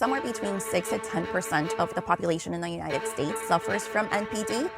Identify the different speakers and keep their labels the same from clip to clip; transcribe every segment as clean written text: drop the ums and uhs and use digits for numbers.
Speaker 1: somewhere between 6 to 10% of the population in the United States suffers from NPD.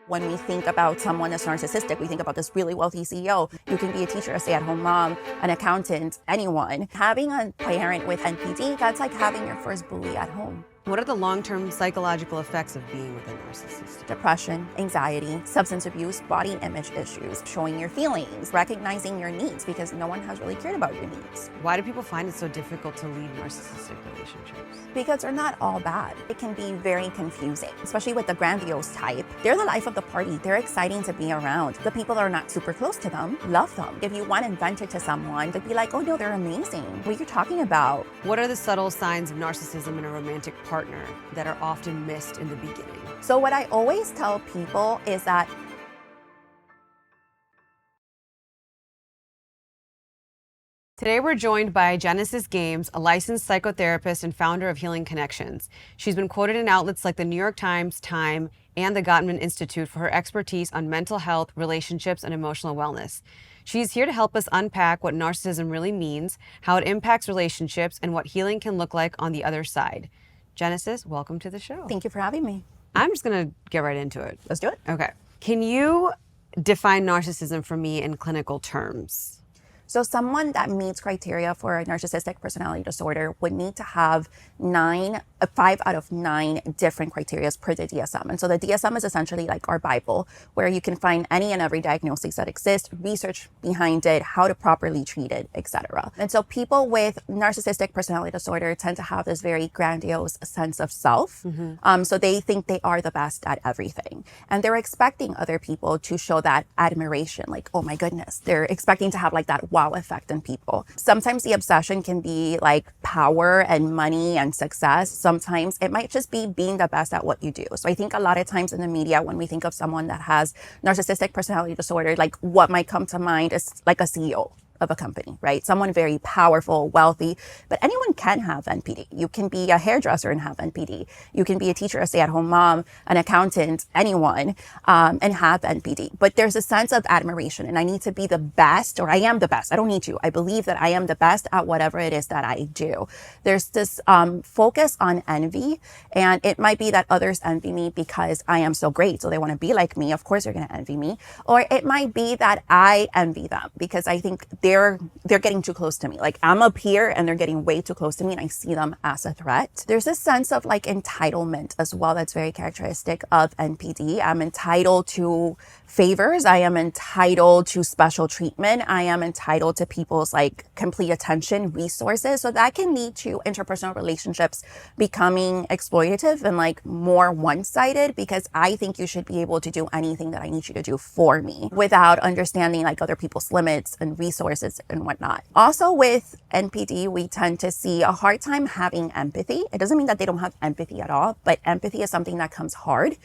Speaker 1: When we think about someone that's narcissistic, we think about this really wealthy CEO. You can be a teacher, a stay-at-home mom, an accountant, anyone. Having a parent with NPD, that's like having your first bully at home.
Speaker 2: What are the long-term psychological effects of being with a narcissist?
Speaker 1: Depression, anxiety, substance abuse, body image issues, showing your feelings, recognizing your needs because no one has really cared about your needs.
Speaker 2: Why do people find it so difficult to lead narcissistic relationships?
Speaker 1: Because they're not all bad. It can be very confusing, especially with the grandiose type. They're the life of the party. They're exciting to be around. The people that are not super close to them love them. If you want to vent it to someone, they'd be like, oh no, they're amazing. What are you talking about?
Speaker 2: What are the subtle signs of narcissism in a romantic partner that are often missed in the beginning?
Speaker 1: So what I always tell people is that
Speaker 2: Today we're joined by Genesis Games, a licensed psychotherapist and founder of Healing Connections. She's been quoted in outlets like the New York Times, Time, and the Gottman Institute for her expertise on mental health, relationships, and emotional wellness. She's here to help us unpack what narcissism really means, how it impacts relationships, and what healing can look like on the other side. Genesis, welcome to the show.
Speaker 1: Thank you for having me.
Speaker 2: I'm just going to get right into it.
Speaker 1: Let's do it.
Speaker 2: Okay. Can you define narcissism for me in clinical terms?
Speaker 1: So someone that meets criteria for a narcissistic personality disorder would need to have 5 out of 9 different criteria per the DSM. And so the DSM is essentially like our Bible, where you can find any and every diagnosis that exists, research behind it, how to properly treat it, etc. And so people with narcissistic personality disorder tend to have this very grandiose sense of self. So they think they are the best at everything. And they're expecting other people to show that admiration, like, oh my goodness, they're expecting to have like that wow effect in people. Sometimes the obsession can be like power and money and success. Sometimes it might just be being the best at what you do. So I think a lot of times in the media, when we think of someone that has narcissistic personality disorder, like what might come to mind is like a CEO of a company, right? Someone very powerful, wealthy, but anyone can have NPD. You can be a hairdresser and have NPD. You can be a teacher, a stay-at-home mom, an accountant, anyone, and have NPD. But there's a sense of admiration, and I need to be the best, or I am the best. I don't need to. I believe that I am the best at whatever it is that I do. There's this focus on envy, and it might be that others envy me because I am so great, so they want to be like me. Of course, they're going to envy me. Or it might be that I envy them because I think they're getting too close to me. Like I'm up here and they're getting way too close to me and I see them as a threat. There's a sense of like entitlement as well that's very characteristic of NPD. I'm entitled to favors. I am entitled to special treatment. I am entitled to people's like complete attention, resources. So that can lead to interpersonal relationships becoming exploitative and like more one-sided because I think you should be able to do anything that I need you to do for me without understanding like other people's limits and resources and whatnot. Also with NPD, we tend to see a hard time having empathy. It doesn't mean that they don't have empathy at all, but empathy is something that comes hard.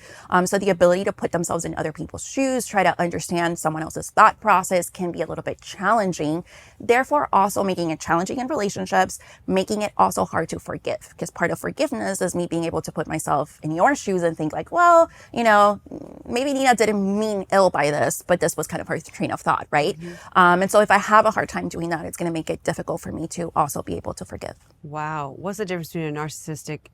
Speaker 1: So the ability to put themselves in other people's shoes, try to understand someone else's thought process can be a little bit challenging. Therefore, also making it challenging in relationships, making it also hard to forgive. Because part of forgiveness is me being able to put myself in your shoes and think like, well, you know, maybe Nina didn't mean ill by this, but this was kind of her train of thought, right? And so if I have a hard time doing that, it's going to make it difficult for me to also be able to forgive.
Speaker 2: Wow. What's the difference between a narcissistic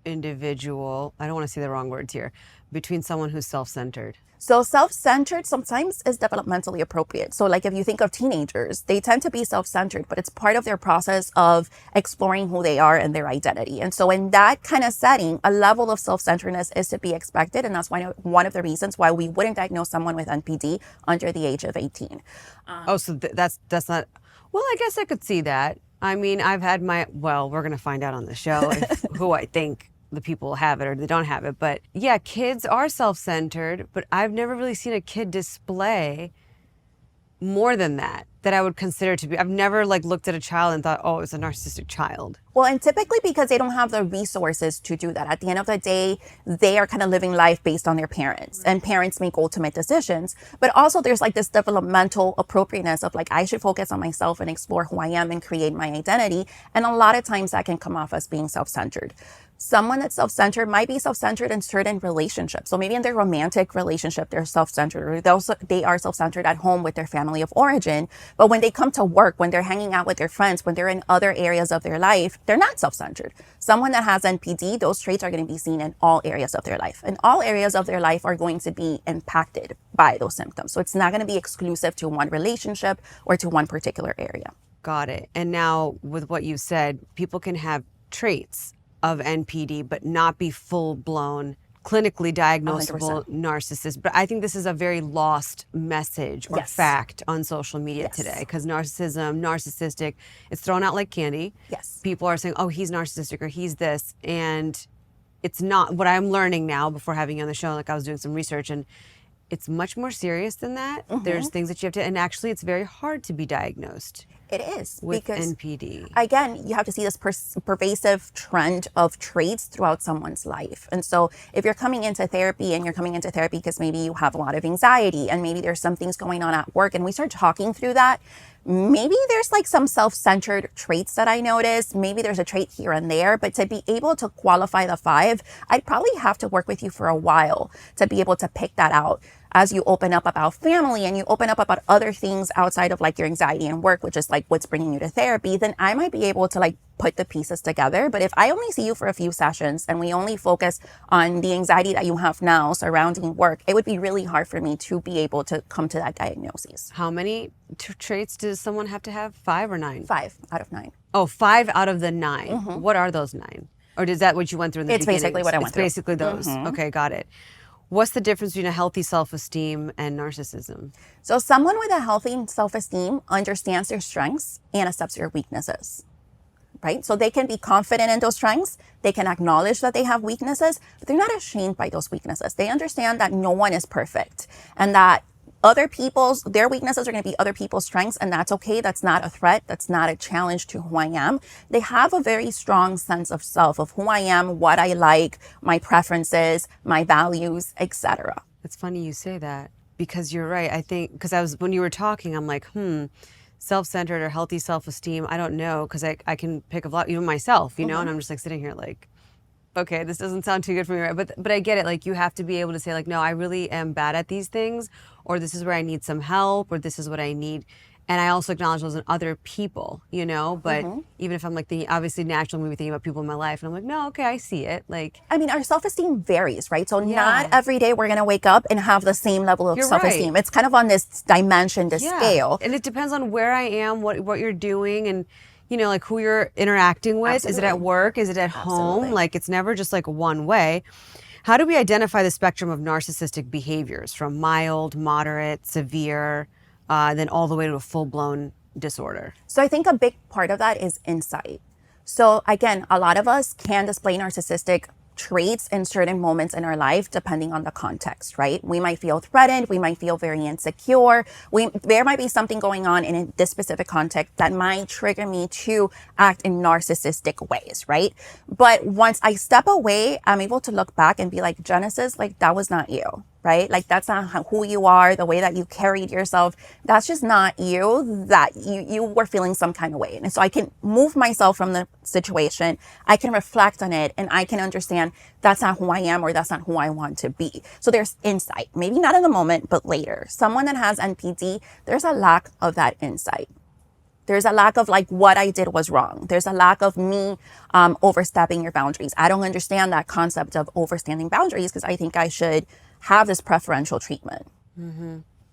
Speaker 2: individual, I don't want to say the wrong words here, between someone who's self-centered?
Speaker 1: So self-centered sometimes is developmentally appropriate. So like if you think of teenagers, they tend to be self-centered, but it's part of their process of exploring who they are and their identity. And so in that kind of setting, a level of self-centeredness is to be expected. And that's one of the reasons why we wouldn't diagnose someone with NPD under the age of 18.
Speaker 2: So that's not, well, I guess I could see that. I mean, I've had well, we're going to find out on the show who I think the people have it or they don't have it. But yeah, kids are self-centered, but I've never really seen a kid display more than that I would consider to be. I've never like looked at a child and thought, oh, it's a narcissistic child.
Speaker 1: Well, and typically because they don't have the resources to do that. At the end of the day, they are kind of living life based on their parents, and parents make ultimate decisions. But also there's like this developmental appropriateness of like, I should focus on myself and explore who I am and create my identity. And a lot of times that can come off as being self-centered. Someone that's self-centered might be self-centered in certain relationships. So maybe in their romantic relationship, they're self-centered, or they are self-centered at home with their family of origin. But when they come to work, when they're hanging out with their friends, when they're in other areas of their life, they're not self-centered. Someone that has NPD, those traits are going to be seen in all areas of their life. And all areas of their life are going to be impacted by those symptoms. So it's not going to be exclusive to one relationship or to one particular area.
Speaker 2: Got it. And now with what you said, people can have traits of NPD, but not be full-blown clinically diagnosable
Speaker 1: 100%.
Speaker 2: narcissist. But I think this is a very lost message or
Speaker 1: Yes.
Speaker 2: fact on social media
Speaker 1: Yes.
Speaker 2: today, because narcissism, narcissistic, it's thrown out like candy.
Speaker 1: Yes.
Speaker 2: People are saying, oh, he's narcissistic or he's this. And it's not what I'm learning now before having you on the show. Like, I was doing some research, and it's much more serious than that. There's things that you have to, and actually it's very hard to be diagnosed
Speaker 1: It is.
Speaker 2: with
Speaker 1: because
Speaker 2: NPD.
Speaker 1: again, you have to see this pervasive trend of traits throughout someone's life. And so if you're coming into therapy and you're coming into therapy because maybe you have a lot of anxiety and maybe there's some things going on at work and we start talking through that, maybe there's like some self-centered traits that I noticed. Maybe there's a trait here and there, but to be able to qualify the 5, I'd probably have to work with you for a while to be able to pick that out. As you open up about family and you open up about other things outside of like your anxiety and work, which is like what's bringing you to therapy, then I might be able to like put the pieces together. But if I only see you for a few sessions and we only focus on the anxiety that you have now surrounding work, it would be really hard for me to be able to come to that diagnosis.
Speaker 2: How many traits does someone have to have? 5 or 9?
Speaker 1: 5 out of 9.
Speaker 2: Oh, 5 out of the 9. What are those 9? Or is that what you went through in the beginning?
Speaker 1: It's basically what I went through.
Speaker 2: It's basically those. Okay, got it. What's the difference between a healthy self-esteem and narcissism?
Speaker 1: So someone with a healthy self-esteem understands their strengths and accepts their weaknesses, right? So they can be confident in those strengths. They can acknowledge that they have weaknesses, but they're not ashamed by those weaknesses. They understand that no one is perfect and that other people's, their weaknesses are going to be other people's strengths, and that's okay. That's not a threat. That's not a challenge to who I am. They have a very strong sense of self, of who I am, what I like, my preferences, my values, etc.
Speaker 2: It's funny you say that, because you're right. I think, because when you were talking, I'm like, self-centered or healthy self-esteem, I don't know, because I can pick a lot, even myself, you know, and I'm just like sitting here like, okay, this doesn't sound too good for me, right? But I get it. Like, you have to be able to say like, no, I really am bad at these things, or this is where I need some help, or this is what I need. And I also acknowledge those in other people, you know, but even if I'm like obviously naturally maybe thinking about people in my life, and I'm like, no, okay, I see it. Like,
Speaker 1: I mean, our self-esteem varies, right? So not every day we're going to wake up and have the same level of self-esteem.
Speaker 2: Right.
Speaker 1: It's kind of on this dimension, this scale.
Speaker 2: And it depends on where I am, what you're doing, and you know, like who you're interacting with.
Speaker 1: Absolutely.
Speaker 2: Is it at work? Is it at home?
Speaker 1: Absolutely.
Speaker 2: Like, it's never just like one way. How do we identify the spectrum of narcissistic behaviors from mild, moderate, severe, then all the way to a full-blown disorder?
Speaker 1: So I think a big part of that is insight. So again, a lot of us can display narcissistic traits in certain moments in our life, depending on the context, right? We might feel threatened. We might feel very insecure. There might be something going on in this specific context that might trigger me to act in narcissistic ways, right? But once I step away, I'm able to look back and be like, Genesis, like that was not you, right? Like that's not who you are, the way that you carried yourself. That's just not you, that you were feeling some kind of way. And so I can move myself from the situation. I can reflect on it and I can understand that's not who I am, or that's not who I want to be. So there's insight, maybe not in the moment, but later. Someone that has NPD, there's a lack of that insight. There's a lack of like what I did was wrong. There's a lack of me overstepping your boundaries. I don't understand that concept of overstanding boundaries because I think I should have this preferential treatment.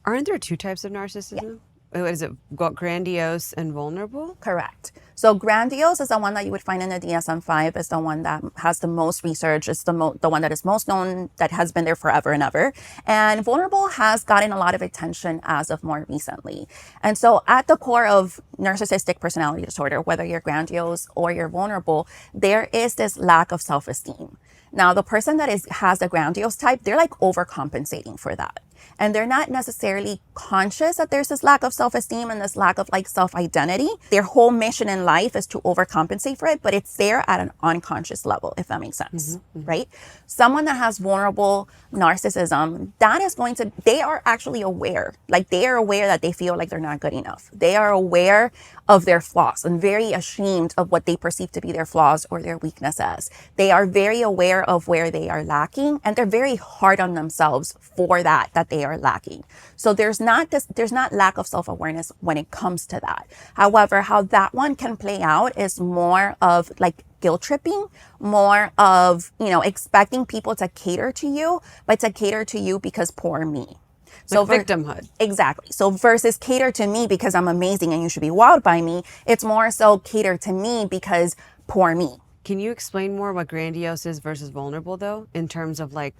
Speaker 2: Aren't there 2 types of narcissism? What is it? Grandiose and vulnerable?
Speaker 1: Correct. So grandiose is the one that you would find in the DSM-5. It's the one that has the most research. It's the one that is most known, that has been there forever and ever. And vulnerable has gotten a lot of attention as of more recently. And so at the core of narcissistic personality disorder, whether you're grandiose or you're vulnerable, there is this lack of self-esteem. Now, the person that has the grandiose type, they're like overcompensating for that. And they're not necessarily conscious that there's this lack of self-esteem and this lack of like self-identity. Their whole mission in life is to overcompensate for it, but it's there at an unconscious level, if that makes sense, right? Someone that has vulnerable narcissism, that is going to, they are actually aware, like they are aware that they feel like they're not good enough. They are aware of their flaws and very ashamed of what they perceive to be their flaws or their weaknesses. They are very aware of where they are lacking, and they're very hard on themselves for that they are lacking. So there's not lack of self-awareness when it comes to that. However, how that one can play out is more of like guilt tripping, more of, expecting people to cater to you, but to cater to you because poor me.
Speaker 2: So victimhood.
Speaker 1: Exactly. So versus cater to me because I'm amazing and you should be wowed by me, it's more so cater to me because poor me.
Speaker 2: Can you explain more what grandiose is versus vulnerable, though, in terms of like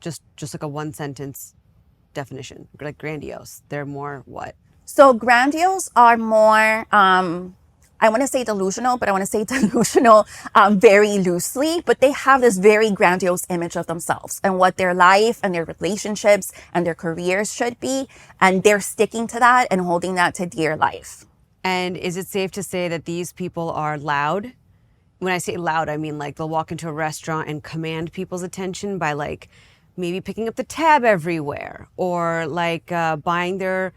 Speaker 2: just like a one sentence definition? Like grandiose, they're more what?
Speaker 1: So grandiose are more, I want to say delusional, but I want to say delusional very loosely, but they have this very grandiose image of themselves and what their life and their relationships and their careers should be. And they're sticking to that and holding that to dear life.
Speaker 2: And is it safe to say that these people are loud? When I say loud, I mean like they'll walk into a restaurant and command people's attention by like maybe picking up the tab everywhere, or like buying their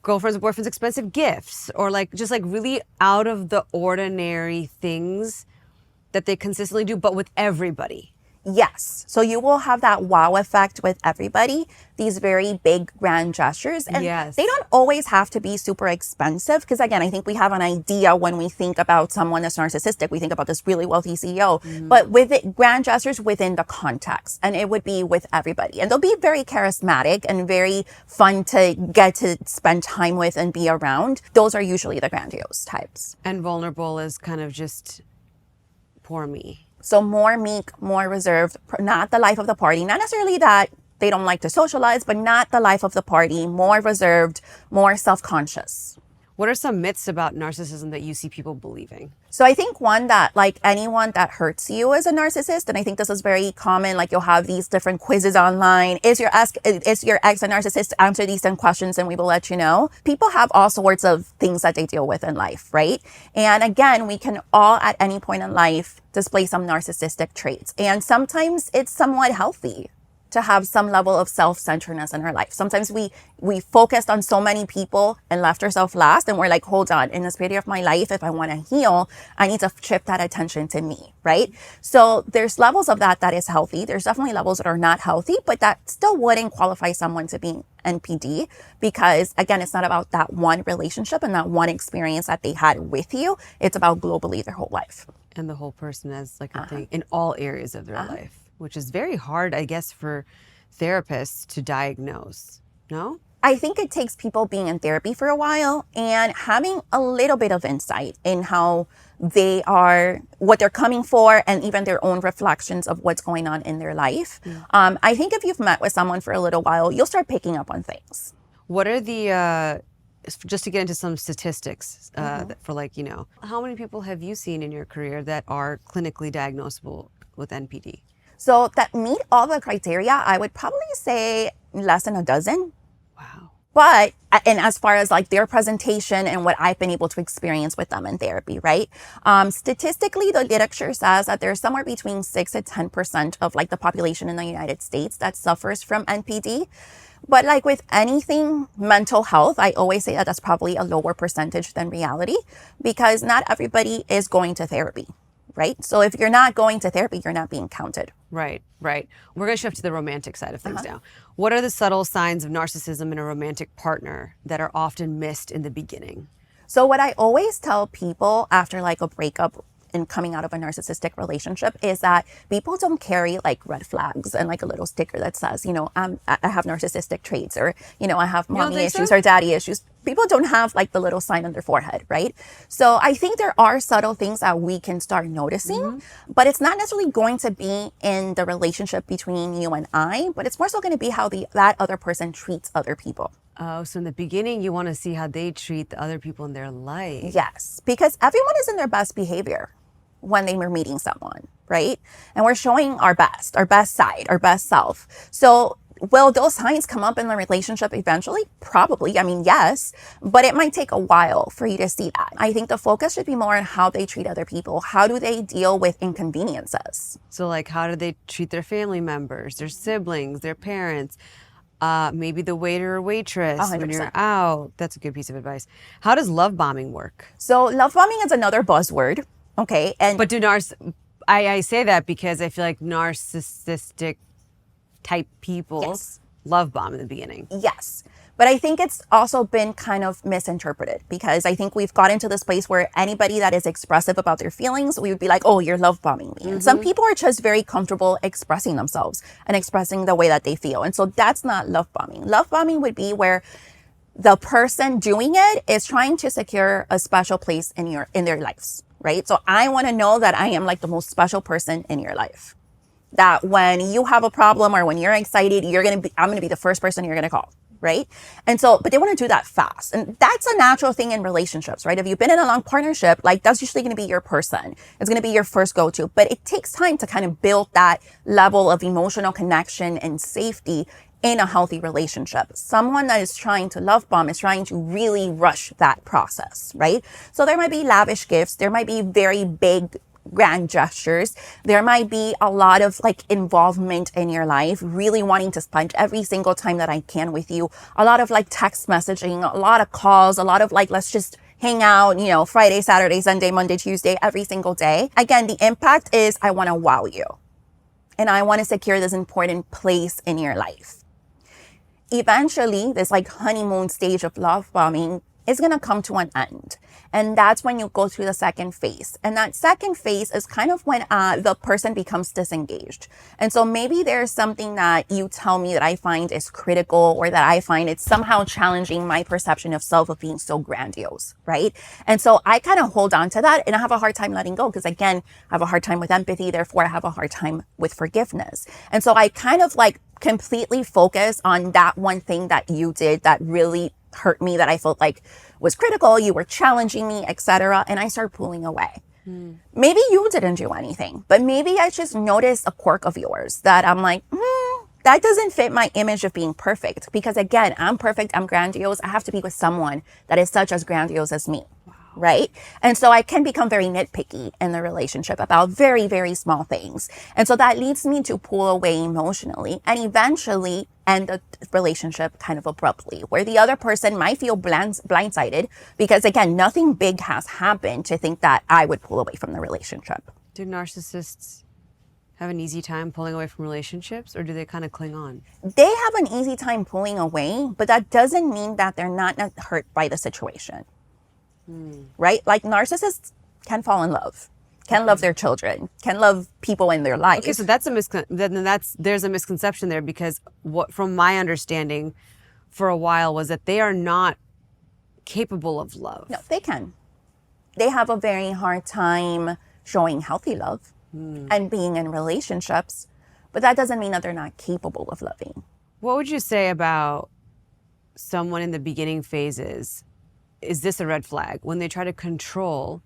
Speaker 2: girlfriends or boyfriends expensive gifts, or like just like really out of the ordinary things that they consistently do, but with everybody.
Speaker 1: Yes. So you will have that wow effect with everybody, these very big, grand gestures. And
Speaker 2: Yes.
Speaker 1: They don't always have to be super expensive. Because again, I think we have an idea when we think about someone that's narcissistic, we think about this really wealthy CEO, but with it, grand gestures within the context. And it would be with everybody. And they'll be very charismatic and very fun to get to spend time with and be around. Those are usually the grandiose types.
Speaker 2: And vulnerable is kind of just poor me.
Speaker 1: So more meek, more reserved, not the life of the party. Not necessarily that they don't like to socialize, but not the life of the party, more reserved, more self-conscious.
Speaker 2: What are some myths about narcissism that you see people believing?
Speaker 1: So I think one that like anyone that hurts you is a narcissist. And I think this is very common. Like you'll have these different quizzes online. Is your ex a narcissist? Answer these 10 questions and we will let you know. People have all sorts of things that they deal with in life, right? And again, we can all at any point in life display some narcissistic traits. And sometimes it's somewhat healthy to have some level of self-centeredness in our life. Sometimes we focused on so many people and left ourselves last, and we're like, hold on, in this period of my life, if I want to heal, I need to shift that attention to me, right? So there's levels of that is healthy. There's definitely levels that are not healthy, but that still wouldn't qualify someone to be NPD, because again, it's not about that one relationship and that one experience that they had with you. It's about globally their whole life.
Speaker 2: And the whole person as like a thing in all areas of their life, which is very hard, I guess, for therapists to diagnose. No?
Speaker 1: I think it takes people being in therapy for a while and having a little bit of insight in how they are, what they're coming for, and even their own reflections of what's going on in their life. I think if you've met with someone for a little while, you'll start picking up on things.
Speaker 2: What are the, just to get into some statistics for like, how many people have you seen in your career that are clinically diagnosable with NPD?
Speaker 1: So that meet all the criteria, I would probably say less than a dozen.
Speaker 2: Wow.
Speaker 1: But, and as far as like their presentation and what I've been able to experience with them in therapy, right? Statistically, the literature says that there's somewhere between 6 to 10% of like the population in the United States that suffers from NPD. But like with anything mental health, I always say that that's probably a lower percentage than reality, because not everybody is going to therapy, right? So if you're not going to therapy, you're not being counted.
Speaker 2: Right, right. We're going to shift to the romantic side of things now. What are the subtle signs of narcissism in a romantic partner that are often missed in the beginning?
Speaker 1: So what I always tell people after like a breakup and coming out of a narcissistic relationship is that people don't carry like red flags and like a little sticker that says, I have narcissistic traits, or, I have mommy issues or daddy issues. People don't have like the little sign on their forehead, right? So I think there are subtle things that we can start noticing, but it's not necessarily going to be in the relationship between you and I, but it's more so going to be how that other person treats other people.
Speaker 2: Oh, so in the beginning, you want to see how they treat the other people in their life.
Speaker 1: Yes, because everyone is in their best behavior when they were meeting someone, right? And we're showing our best side, our best self. So will those signs come up in the relationship eventually? Probably. I mean, yes, but it might take a while for you to see that. I think the focus should be more on how they treat other people. How do they deal with inconveniences?
Speaker 2: So like, how do they treat their family members, their siblings, their parents? Maybe the waiter or waitress
Speaker 1: 100%.
Speaker 2: When you're out. That's a good piece of advice. How does love bombing work?
Speaker 1: So love bombing is another buzzword. Okay.
Speaker 2: But I say that because I feel like narcissistic type people love bomb in the beginning.
Speaker 1: Yes. But I think it's also been kind of misinterpreted, because I think we've gotten to this place where anybody that is expressive about their feelings, we would be like, oh, you're love bombing me. And some people are just very comfortable expressing themselves and expressing the way that they feel. And so that's not love bombing. Love bombing would be where the person doing it is trying to secure a special place in their lives, right? So I want to know that I am like the most special person in your life. That when you have a problem or when you're excited, I'm going to be the first person you're going to call, right? And so, but they want to do that fast. And that's a natural thing in relationships, right? If you've been in a long partnership, like that's usually going to be your person. It's going to be your first go-to, but it takes time to kind of build that level of emotional connection and safety in a healthy relationship. Someone that is trying to love bomb is trying to really rush that process, right? So there might be lavish gifts. There might be very big grand gestures. There might be a lot of like involvement in your life, really wanting to spend every single time that I can with you. A lot of like text messaging, a lot of calls, a lot of like, let's just hang out, Friday, Saturday, Sunday, Monday, Tuesday, every single day. Again, the impact is I want to wow you. And I want to secure this important place in your life. Eventually, this like honeymoon stage of love bombing is going to come to an end. And that's when you go through the second phase. And that second phase is kind of when the person becomes disengaged. And so maybe there's something that you tell me that I find is critical, or that I find it's somehow challenging my perception of self of being so grandiose, right? And so I kind of hold on to that, and I have a hard time letting go, because again, I have a hard time with empathy. Therefore, I have a hard time with forgiveness. And so I kind of like completely focus on that one thing that you did that really hurt me, that I felt like was critical, you were challenging me, etc. And I start pulling away. Maybe you didn't do anything, but maybe I just noticed a quirk of yours that I'm like, that doesn't fit my image of being perfect. Because again, I'm perfect, I'm grandiose. I have to be with someone that is such as grandiose as me. Right? And so I can become very nitpicky in the relationship about very, very small things. And so that leads me to pull away emotionally and eventually end the relationship kind of abruptly, where the other person might feel blindsided because, again, nothing big has happened to think that I would pull away from the relationship.
Speaker 2: Do narcissists have an easy time pulling away from relationships, or do they kind of cling on?
Speaker 1: They have an easy time pulling away, but that doesn't mean that they're not hurt by the situation. Right? Like narcissists can fall in love, can love their children, can love people in their life.
Speaker 2: Okay, so there's a misconception there, because what, from my understanding for a while, was that they are not capable of love.
Speaker 1: No, they can. They have a very hard time showing healthy love and being in relationships, but that doesn't mean that they're not capable of loving.
Speaker 2: What would you say about someone in the beginning phases? Is this a red flag when they try to control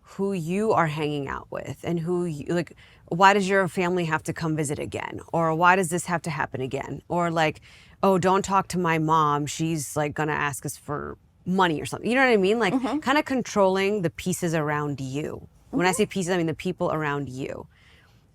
Speaker 2: who you are hanging out with, and who you, like, why does your family have to come visit again? Or why does this have to happen again? Or like, oh, don't talk to my mom, she's like gonna ask us for money or something. You know what I mean? Like kind of controlling the pieces around you. When I say pieces, I mean the people around you.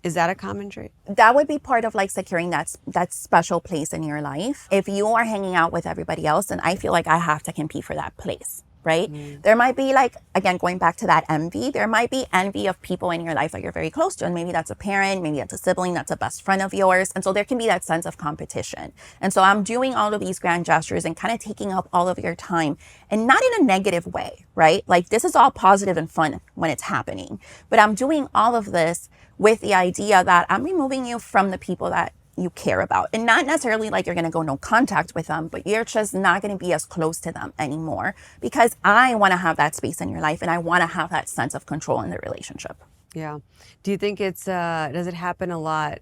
Speaker 2: Is that a common trait?
Speaker 1: That would be part of like securing that special place in your life. If you are hanging out with everybody else, then I feel like I have to compete for that place, right? There might be like, again, going back to that envy, there might be envy of people in your life that you're very close to. And maybe that's a parent, maybe that's a sibling, that's a best friend of yours. And so there can be that sense of competition. And so I'm doing all of these grand gestures and kind of taking up all of your time, and not in a negative way, right? Like this is all positive and fun when it's happening. But I'm doing all of this with the idea that I'm removing you from the people that you care about. And not necessarily like you're going to go no contact with them, but you're just not going to be as close to them anymore, because I want to have that space in your life, and I want to have that sense of control in the relationship.
Speaker 2: Yeah. Do you think it's, does it happen a lot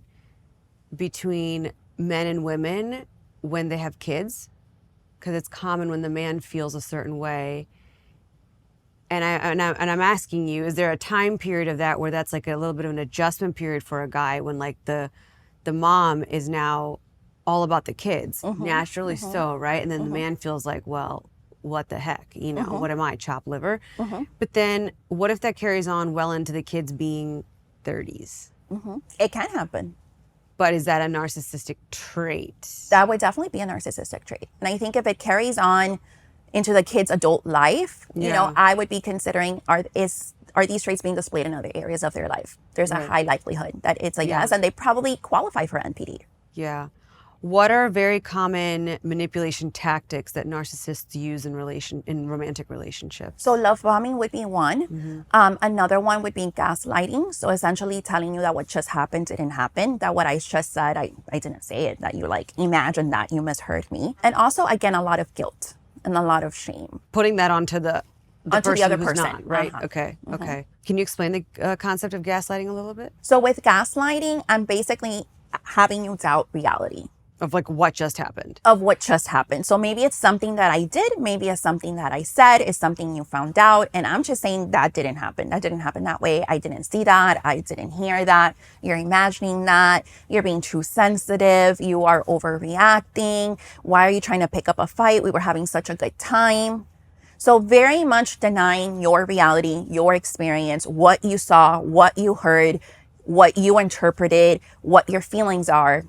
Speaker 2: between men and women when they have kids? Because it's common when the man feels a certain way. And I'm asking you, is there a time period of that where that's like a little bit of an adjustment period for a guy, when like the mom is now all about the kids, naturally so, right? And then the man feels like, well, what the heck, what am I, chopped liver? But then what if that carries on well into the kids being 30s?
Speaker 1: It can happen.
Speaker 2: But is that a narcissistic trait?
Speaker 1: That would definitely be a narcissistic trait. And I think if it carries on into the kid's adult life, I would be considering, are these traits being displayed in other areas of their life? There's a high likelihood that it's a yes, and they probably qualify for NPD.
Speaker 2: Yeah. What are very common manipulation tactics that narcissists use in romantic relationships?
Speaker 1: So love bombing would be one. Another one would be gaslighting. So essentially telling you that what just happened didn't happen, that what I just said, I didn't say it, that you like imagine that you misheard me. And also, again, a lot of guilt and a lot of shame.
Speaker 2: Putting that onto the
Speaker 1: other
Speaker 2: who's
Speaker 1: person.
Speaker 2: not, right? Okay. Can you explain the concept of gaslighting a little bit?
Speaker 1: So with gaslighting, I'm basically having you doubt reality.
Speaker 2: Of like what just happened.
Speaker 1: Of what just happened. So maybe it's something that I did, maybe it's something that I said, it's something you found out, and I'm just saying that didn't happen. That didn't happen that way. I didn't see that. I didn't hear that. You're imagining that. You're being too sensitive. You are overreacting. Why are you trying to pick up a fight? We were having such a good time. So very much denying your reality, your experience, what you saw, what you heard, what you interpreted, what your feelings are.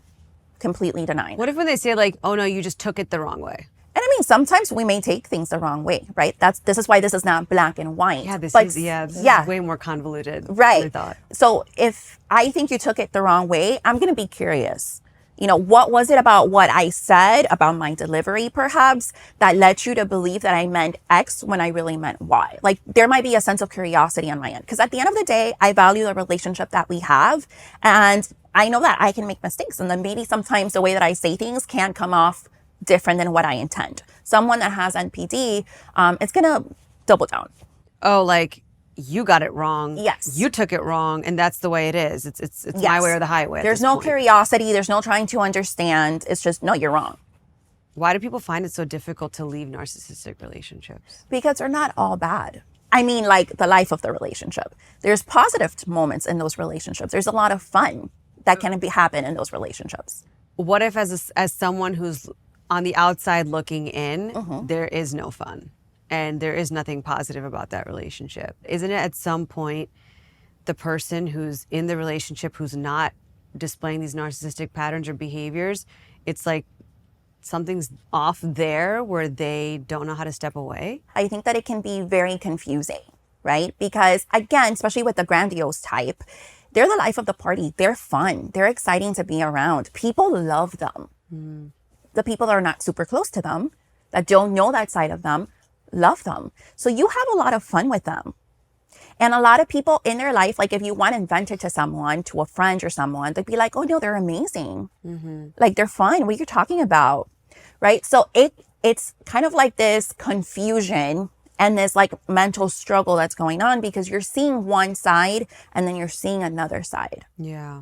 Speaker 1: Completely denying.
Speaker 2: What if when they say like, oh no, you just took it the wrong way?
Speaker 1: And I mean, sometimes we may take things the wrong way, right? This is why this is not black and white.
Speaker 2: Yeah, this is way more convoluted.
Speaker 1: Right.
Speaker 2: Than I thought.
Speaker 1: So if I think you took it the wrong way, I'm going to be curious. You know, what was it about what I said, about my delivery perhaps, that led you to believe that I meant X when I really meant Y? Like there might be a sense of curiosity on my end. Because at the end of the day, I value the relationship that we have. And I know that I can make mistakes. And then maybe sometimes the way that I say things can come off different than what I intend. Someone that has NPD, it's going to double down.
Speaker 2: Oh, like you got it wrong.
Speaker 1: Yes.
Speaker 2: You took it wrong, and that's the way it is. It's yes. My way or the highway.
Speaker 1: There's no curiosity. There's no trying to understand. It's just, no, you're wrong.
Speaker 2: Why do people find it so difficult to leave narcissistic relationships?
Speaker 1: Because they're not all bad. I mean, like the life of the relationship. There's positive moments in those relationships. There's a lot of fun that can happen in those relationships.
Speaker 2: What if as someone who's on the outside looking in, there is no fun and there is nothing positive about that relationship? Isn't it at some point the person who's in the relationship who's not displaying these narcissistic patterns or behaviors, it's like something's off there where they don't know how to step away?
Speaker 1: I think that it can be very confusing, right? Because again, especially with the grandiose type, they're the life of the party. They're fun. They're exciting to be around. People love them. The people that are not super close to them, that don't know that side of them, love them. So you have a lot of fun with them. And a lot of people in their life, like if you want to vent it to someone, to a friend or someone, they'd be like, oh no, they're amazing. Like they're fun. What are you talking about? Right? So it's kind of like this confusion and this like mental struggle that's going on because you're seeing one side and then you're seeing another side.
Speaker 2: Yeah.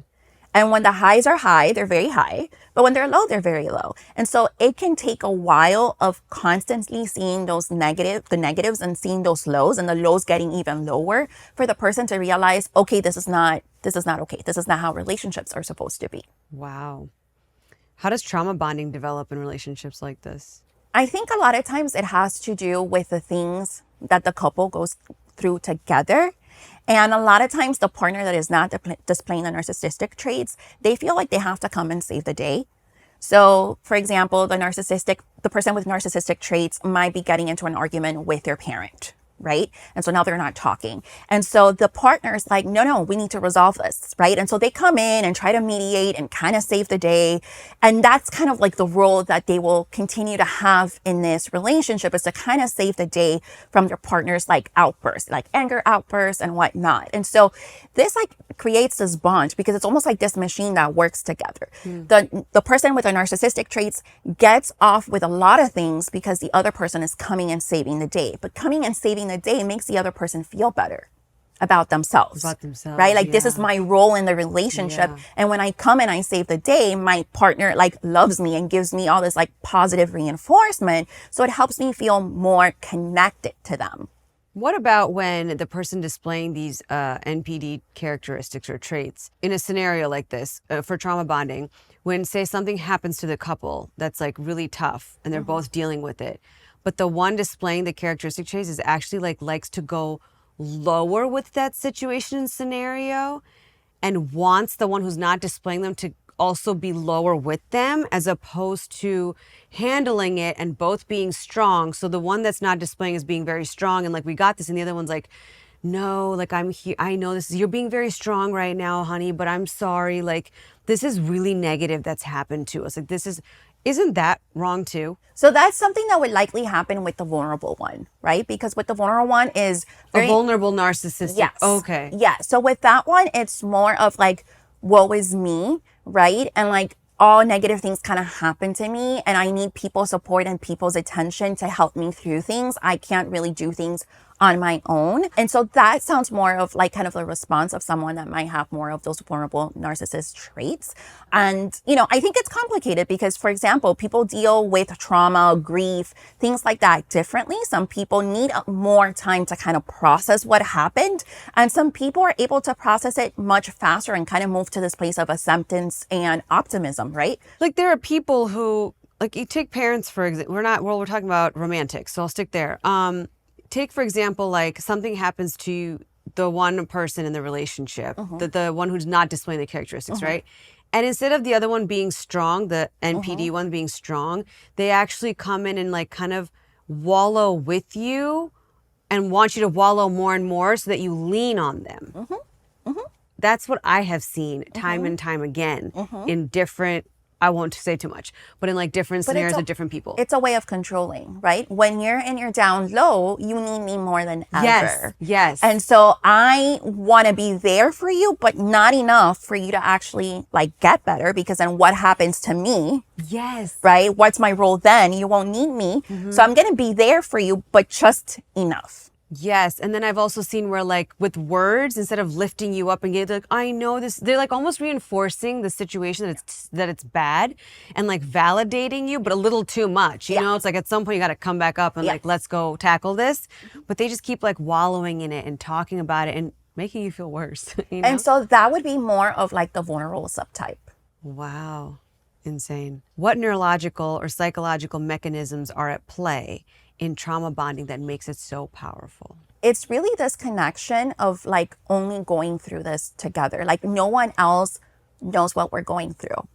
Speaker 1: And when the highs are high, they're very high. But when they're low, they're very low. And so it can take a while of constantly seeing the negatives and seeing those lows and the lows getting even lower for the person to realize, okay, this is not okay. This is not how relationships are supposed to be.
Speaker 2: Wow. How does trauma bonding develop in relationships like this?
Speaker 1: I think a lot of times it has to do with the things that the couple goes through together. And a lot of times the partner that is not displaying the narcissistic traits, they feel like they have to come and save the day. So for example, the person with narcissistic traits might be getting into an argument with their parent, right? And so now they're not talking. And so the partner's like, no, we need to resolve this, right? And so they come in and try to mediate and kind of save the day. And that's kind of like the role that they will continue to have in this relationship, is to kind of save the day from their partner's like outbursts, like anger outbursts and whatnot. And so this like creates this bond because it's almost like this machine that works together. The person with the narcissistic traits gets off with a lot of things because the other person is coming and saving the day. But coming and saving the day makes the other person feel better about themselves. Right? Like this is my role in the relationship. And when I come and I save the day, my partner like loves me and gives me all this like positive reinforcement. So it helps me feel more connected to them.
Speaker 2: What about when the person displaying these NPD characteristics or traits in a scenario like this for trauma bonding, when say something happens to the couple that's like really tough and they're both dealing with it, but the one displaying the characteristic traits is actually like likes to go lower with that situation and scenario and wants the one who's not displaying them to also be lower with them, as opposed to handling it and both being strong. So the one that's not displaying is being very strong and like, we got this. And the other one's like, no, like I'm here, I know this is, you're being very strong right now, honey, but I'm sorry, like this is really negative that's happened to us. Like isn't that wrong too?
Speaker 1: So that's something that would likely happen with the vulnerable one, right? Because with the vulnerable one is
Speaker 2: A vulnerable narcissistic.
Speaker 1: yes.
Speaker 2: Okay.
Speaker 1: Yeah. So with that one, it's more of like, woe is me, right? And like all negative things kind of happen to me and I need people's support and people's attention to help me through things. I can't really do things on my own. And so that sounds more of like kind of the response of someone that might have more of those vulnerable narcissist traits. And, you know, I think it's complicated because, for example, people deal with trauma, grief, things like that differently. Some people need more time to kind of process what happened. And some people are able to process it much faster and kind of move to this place of acceptance and optimism, right?
Speaker 2: Like there are people who, like you take parents for example, we're talking about romantic, so I'll stick there. Take for example, like something happens to the one person in the relationship, the one who's not displaying the characteristics, right? And instead of the other one being strong, the NPD one being strong, they actually come in and like kind of wallow with you and want you to wallow more and more so that you lean on them. That's what I have seen time and time again in different, I won't say too much, but in like different scenarios with different people.
Speaker 1: It's a way of controlling, right? When you're in your down low, you need me more than ever.
Speaker 2: Yes, yes.
Speaker 1: And so I want to be there for you, but not enough for you to actually like get better, because then what happens to me?
Speaker 2: Yes.
Speaker 1: Right? What's my role then? You won't need me. So I'm going to be there for you, but just enough.
Speaker 2: Yes. And then I've also seen where like with words, instead of lifting you up and getting like, I know this, they're like almost reinforcing the situation that it's bad and like validating you, but a little too much. You know, it's like at some point you got to come back up and like, let's go tackle this. But they just keep like wallowing in it and talking about it and making you feel worse. You know?
Speaker 1: And so that would be more of like the vulnerable subtype.
Speaker 2: Wow. Insane. What neurological or psychological mechanisms are at play in trauma bonding that makes it so powerful?
Speaker 1: It's really this connection of like only going through this together. Like no one else knows what we're going through.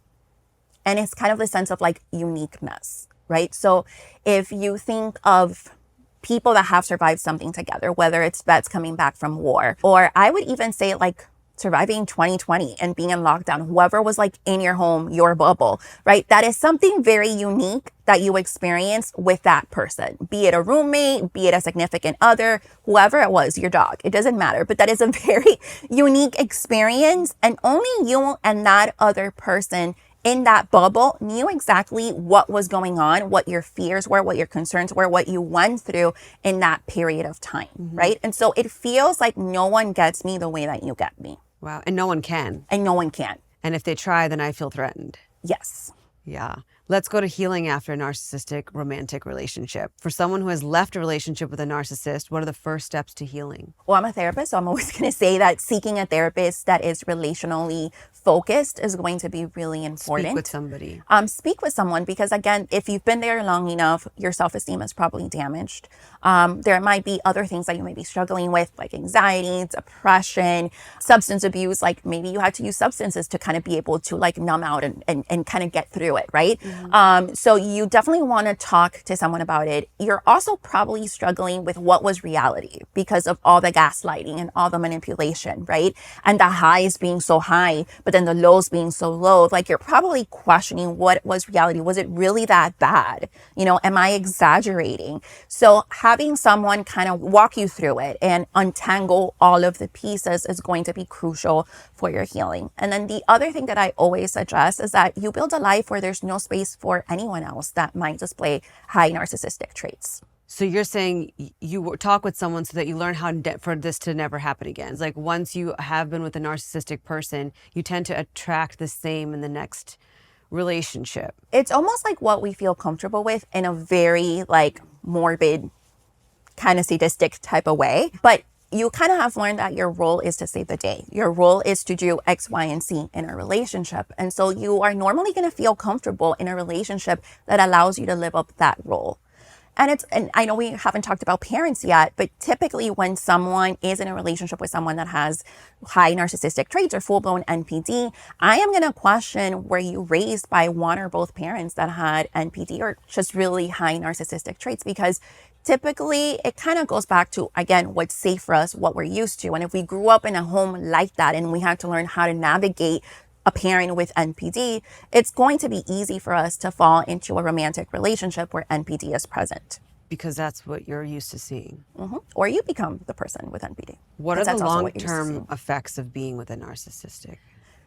Speaker 1: And it's kind of the sense of like uniqueness, right? So if you think of people that have survived something together, whether it's vets coming back from war, or I would even say like surviving 2020 and being in lockdown, whoever was like in your home, your bubble, right? That is something very unique that you experience with that person, be it a roommate, be it a significant other, whoever it was, your dog, it doesn't matter. But that is a very unique experience. And only you and that other person in that bubble knew exactly what was going on, what your fears were, what your concerns were, what you went through in that period of time, right? And so it feels like no one gets me the way that you get me.
Speaker 2: Wow. And no one can.
Speaker 1: And no one can.
Speaker 2: And if they try, then I feel threatened.
Speaker 1: Yes.
Speaker 2: Yeah. Let's go to healing after a narcissistic romantic relationship. For someone who has left a relationship with a narcissist, what are the first steps to healing?
Speaker 1: Well, I'm a therapist, so I'm always going to say that seeking a therapist that is relationally focused is going to be really important.
Speaker 2: Speak with somebody.
Speaker 1: Speak with someone, because again, if you've been there long enough, your self-esteem is probably damaged. There might be other things that you may be struggling with, like anxiety, depression, substance abuse. Like maybe you had to use substances to kind of be able to like numb out and kind of get through it, right? So you definitely want to talk to someone about it. You're also probably struggling with what was reality because of all the gaslighting and all the manipulation, right? And the highs being so high, but then the lows being so low. Like you're probably questioning what was reality. Was it really that bad? You know, am I exaggerating? So having someone kind of walk you through it and untangle all of the pieces is going to be crucial for your healing. And then the other thing that I always suggest is that you build a life where there's no space for anyone else that might display high narcissistic traits.
Speaker 2: So you're saying you talk with someone so that you learn how for this to never happen again. It's like once you have been with a narcissistic person, you tend to attract the same in the next relationship.
Speaker 1: It's almost like what we feel comfortable with in a very like morbid, kind of sadistic type of way. But you kind of have learned that your role is to save the day. Your role is to do X, Y, and Z in a relationship. And so you are normally going to feel comfortable in a relationship that allows you to live up that role. And I know we haven't talked about parents yet, but typically when someone is in a relationship with someone that has high narcissistic traits or full-blown NPD, I am going to question, were you raised by one or both parents that had NPD or just really high narcissistic traits? Because typically it kind of goes back to, again, what's safe for us, what we're used to. And if we grew up in a home like that and we had to learn how to navigate a parent with NPD, it's going to be easy for us to fall into a romantic relationship where NPD is present.
Speaker 2: Because that's what you're used to seeing.
Speaker 1: Or you become the person with NPD.
Speaker 2: What are the
Speaker 1: That's also what you're used to
Speaker 2: long-term
Speaker 1: seeing.
Speaker 2: effects of being with a narcissistic?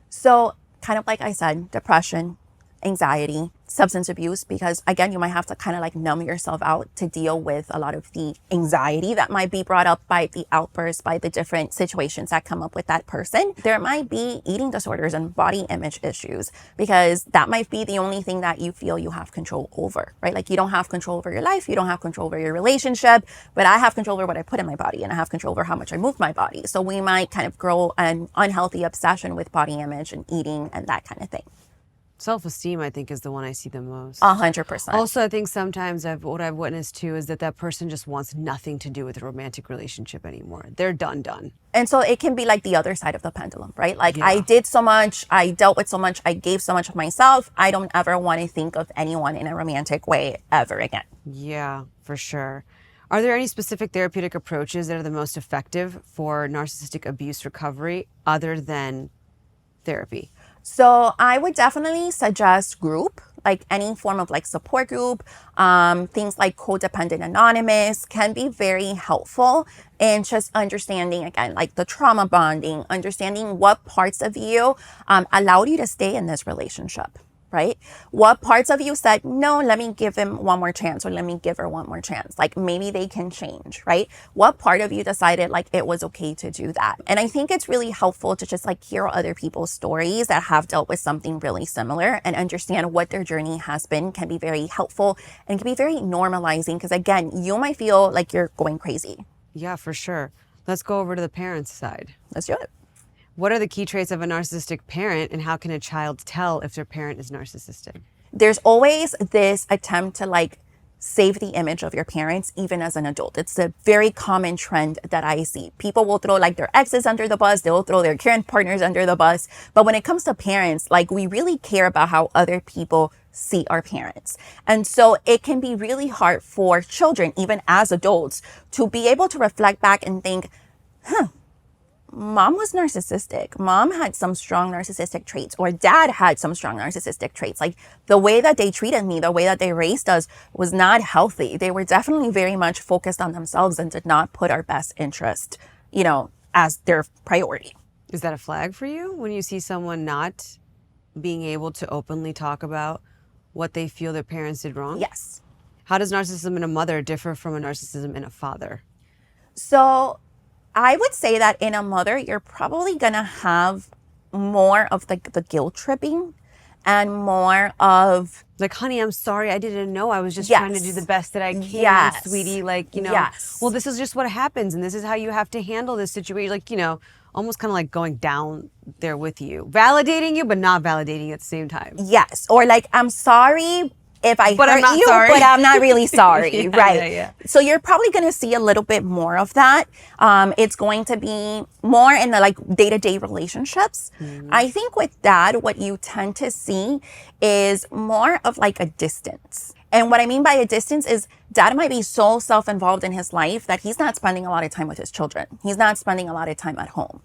Speaker 1: So kind of like I said, depression, anxiety, substance abuse, because again, you might have to kind of like numb yourself out to deal with a lot of the anxiety that might be brought up by the outbursts, by the different situations that come up with that person. There might be eating disorders and body image issues, because that might be the only thing that you feel you have control over, right? Like you don't have control over your life, you don't have control over your relationship, but I have control over what I put in my body and I have control over how much I move my body. So we might kind of grow an unhealthy obsession with body image and eating and that kind of thing.
Speaker 2: Self-esteem, I think, is the one I see the most.
Speaker 1: 100%.
Speaker 2: Also, I think sometimes what I've witnessed too is that person just wants nothing to do with a romantic relationship anymore. They're done.
Speaker 1: And so it can be like the other side of the pendulum, right? Like
Speaker 2: Yeah.
Speaker 1: I did so much, I dealt with so much, I gave so much of myself. I don't ever want to think of anyone in a romantic way ever again.
Speaker 2: Yeah, for sure. Are there any specific therapeutic approaches that are the most effective for narcissistic abuse recovery other than therapy?
Speaker 1: So I would definitely suggest group, like any form of like support group. Things like Codependent Anonymous can be very helpful in just understanding, again, like the trauma bonding, understanding what parts of you allowed you to stay in this relationship. Right? What parts of you said, no, let me give him one more chance, or let me give her one more chance. Like maybe they can change, right? What part of you decided like it was okay to do that? And I think it's really helpful to just like hear other people's stories that have dealt with something really similar and understand what their journey has been. Can be very helpful and can be very normalizing, because again, you might feel like you're going crazy.
Speaker 2: Yeah, for sure. Let's go over to the parents' side.
Speaker 1: Let's do it.
Speaker 2: What are the key traits of a narcissistic parent, and how can a child tell if their parent is narcissistic?
Speaker 1: There's always this attempt to like save the image of your parents, even as an adult. It's a very common trend that I see. People will throw like their exes under the bus, they'll throw their current partners under the bus. But when it comes to parents, like we really care about how other people see our parents. And so it can be really hard for children, even as adults, to be able to reflect back and think, mom was narcissistic. Mom had some strong narcissistic traits, or dad had some strong narcissistic traits. Like the way that they treated me, the way that they raised us was not healthy. They were definitely very much focused on themselves and did not put our best interest, as their priority.
Speaker 2: Is that a flag for you when you see someone not being able to openly talk about what they feel their parents did wrong?
Speaker 1: Yes.
Speaker 2: How does narcissism in a mother differ from a narcissism in a father?
Speaker 1: So I would say that in a mother, you're probably going to have more of the guilt tripping and more of
Speaker 2: like, honey, I'm sorry, I didn't know. I was just
Speaker 1: Yes.
Speaker 2: trying to do the best that I can,
Speaker 1: Yes.
Speaker 2: sweetie. Like,
Speaker 1: Yes.
Speaker 2: well, this is just what happens, and this is how you have to handle this situation. Like, almost kind of like going down there with you, validating you, but not validating you at the same time.
Speaker 1: Yes. Or like, I'm sorry if I
Speaker 2: But I'm
Speaker 1: hurt
Speaker 2: not
Speaker 1: you,
Speaker 2: sorry.
Speaker 1: but I'm not really sorry,
Speaker 2: Yeah,
Speaker 1: right?
Speaker 2: yeah.
Speaker 1: So you're probably going to see a little bit more of that. It's going to be more in the like day-to-day relationships. I think with dad, what you tend to see is more of like a distance. And what I mean by a distance is dad might be so self-involved in his life that he's not spending a lot of time with his children. He's not spending a lot of time at home.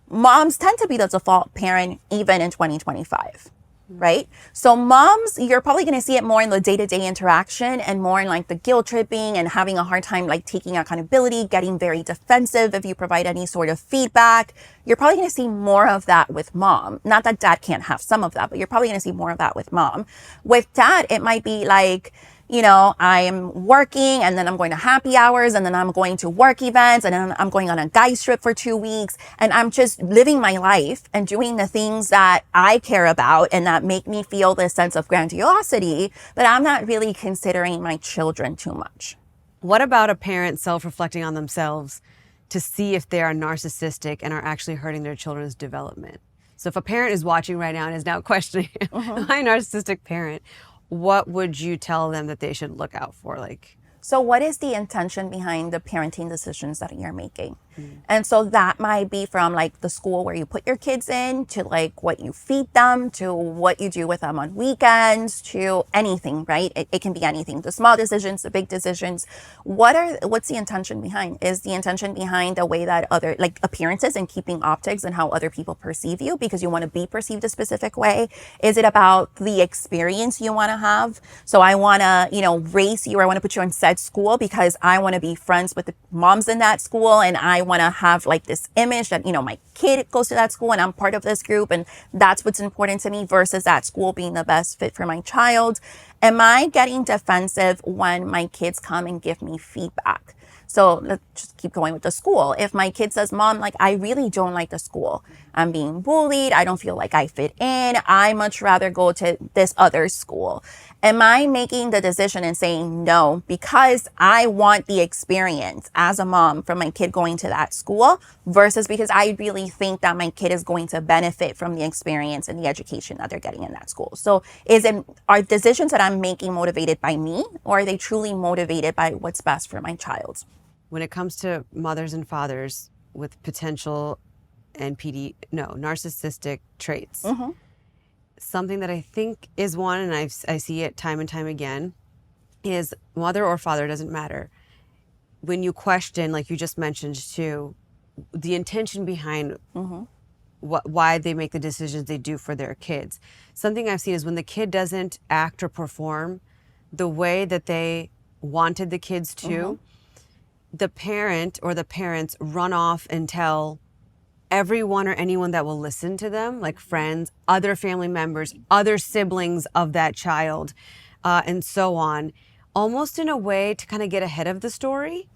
Speaker 1: Moms tend to be the default parent even in 2025. Right? So moms, you're probably going to see it more in the day-to-day interaction and more in like the guilt tripping and having a hard time like taking accountability, getting very defensive if you provide any sort of feedback. You're probably going to see more of that with mom. Not that dad can't have some of that, but you're probably going to see more of that with mom. With dad, it might be like, I'm working and then I'm going to happy hours and then I'm going to work events and then I'm going on a guys trip for 2 weeks and I'm just living my life and doing the things that I care about and that make me feel this sense of grandiosity, but I'm not really considering my children too much.
Speaker 2: What about a parent self-reflecting on themselves to see if they are narcissistic and are actually hurting their children's development? So if a parent is watching right now and is now questioning, am I a narcissistic parent? What would you tell them that they should look out for?
Speaker 1: So what is the intention behind the parenting decisions that you're making? And so that might be from like the school where you put your kids in, to like what you feed them, to what you do with them on weekends, to anything, right? It can be anything, the small decisions, the big decisions. What's the intention behind? Is the intention behind the way that other, like appearances and keeping optics and how other people perceive you because you want to be perceived a specific way? Is it about the experience you want to have? So I want to, raise you, or I want to put you in said school because I want to be friends with the moms in that school, and I want to have like this image that, my kid goes to that school and I'm part of this group, and that's what's important to me, versus that school being the best fit for my child. Am I getting defensive when my kids come and give me feedback? So let's just keep going with the school. If my kid says, Mom, like, I really don't like the school. I'm being bullied. I don't feel like I fit in. I much rather go to this other school. Am I making the decision and saying no because I want the experience as a mom from my kid going to that school, versus because I really think that my kid is going to benefit from the experience and the education that they're getting in that school? So are decisions that I'm making motivated by me, or are they truly motivated by what's best for my child?
Speaker 2: When it comes to mothers and fathers with potential narcissistic traits, something that I think is one, and I see it time and time again, is mother or father, doesn't matter. When you question, like you just mentioned too, the intention behind why they make the decisions they do for their kids. Something I've seen is when the kid doesn't act or perform the way that they wanted the kids to, the parent or the parents run off and tell everyone or anyone that will listen to them, like friends, other family members, other siblings of that child, and so on, almost in a way to kind of get ahead of the story,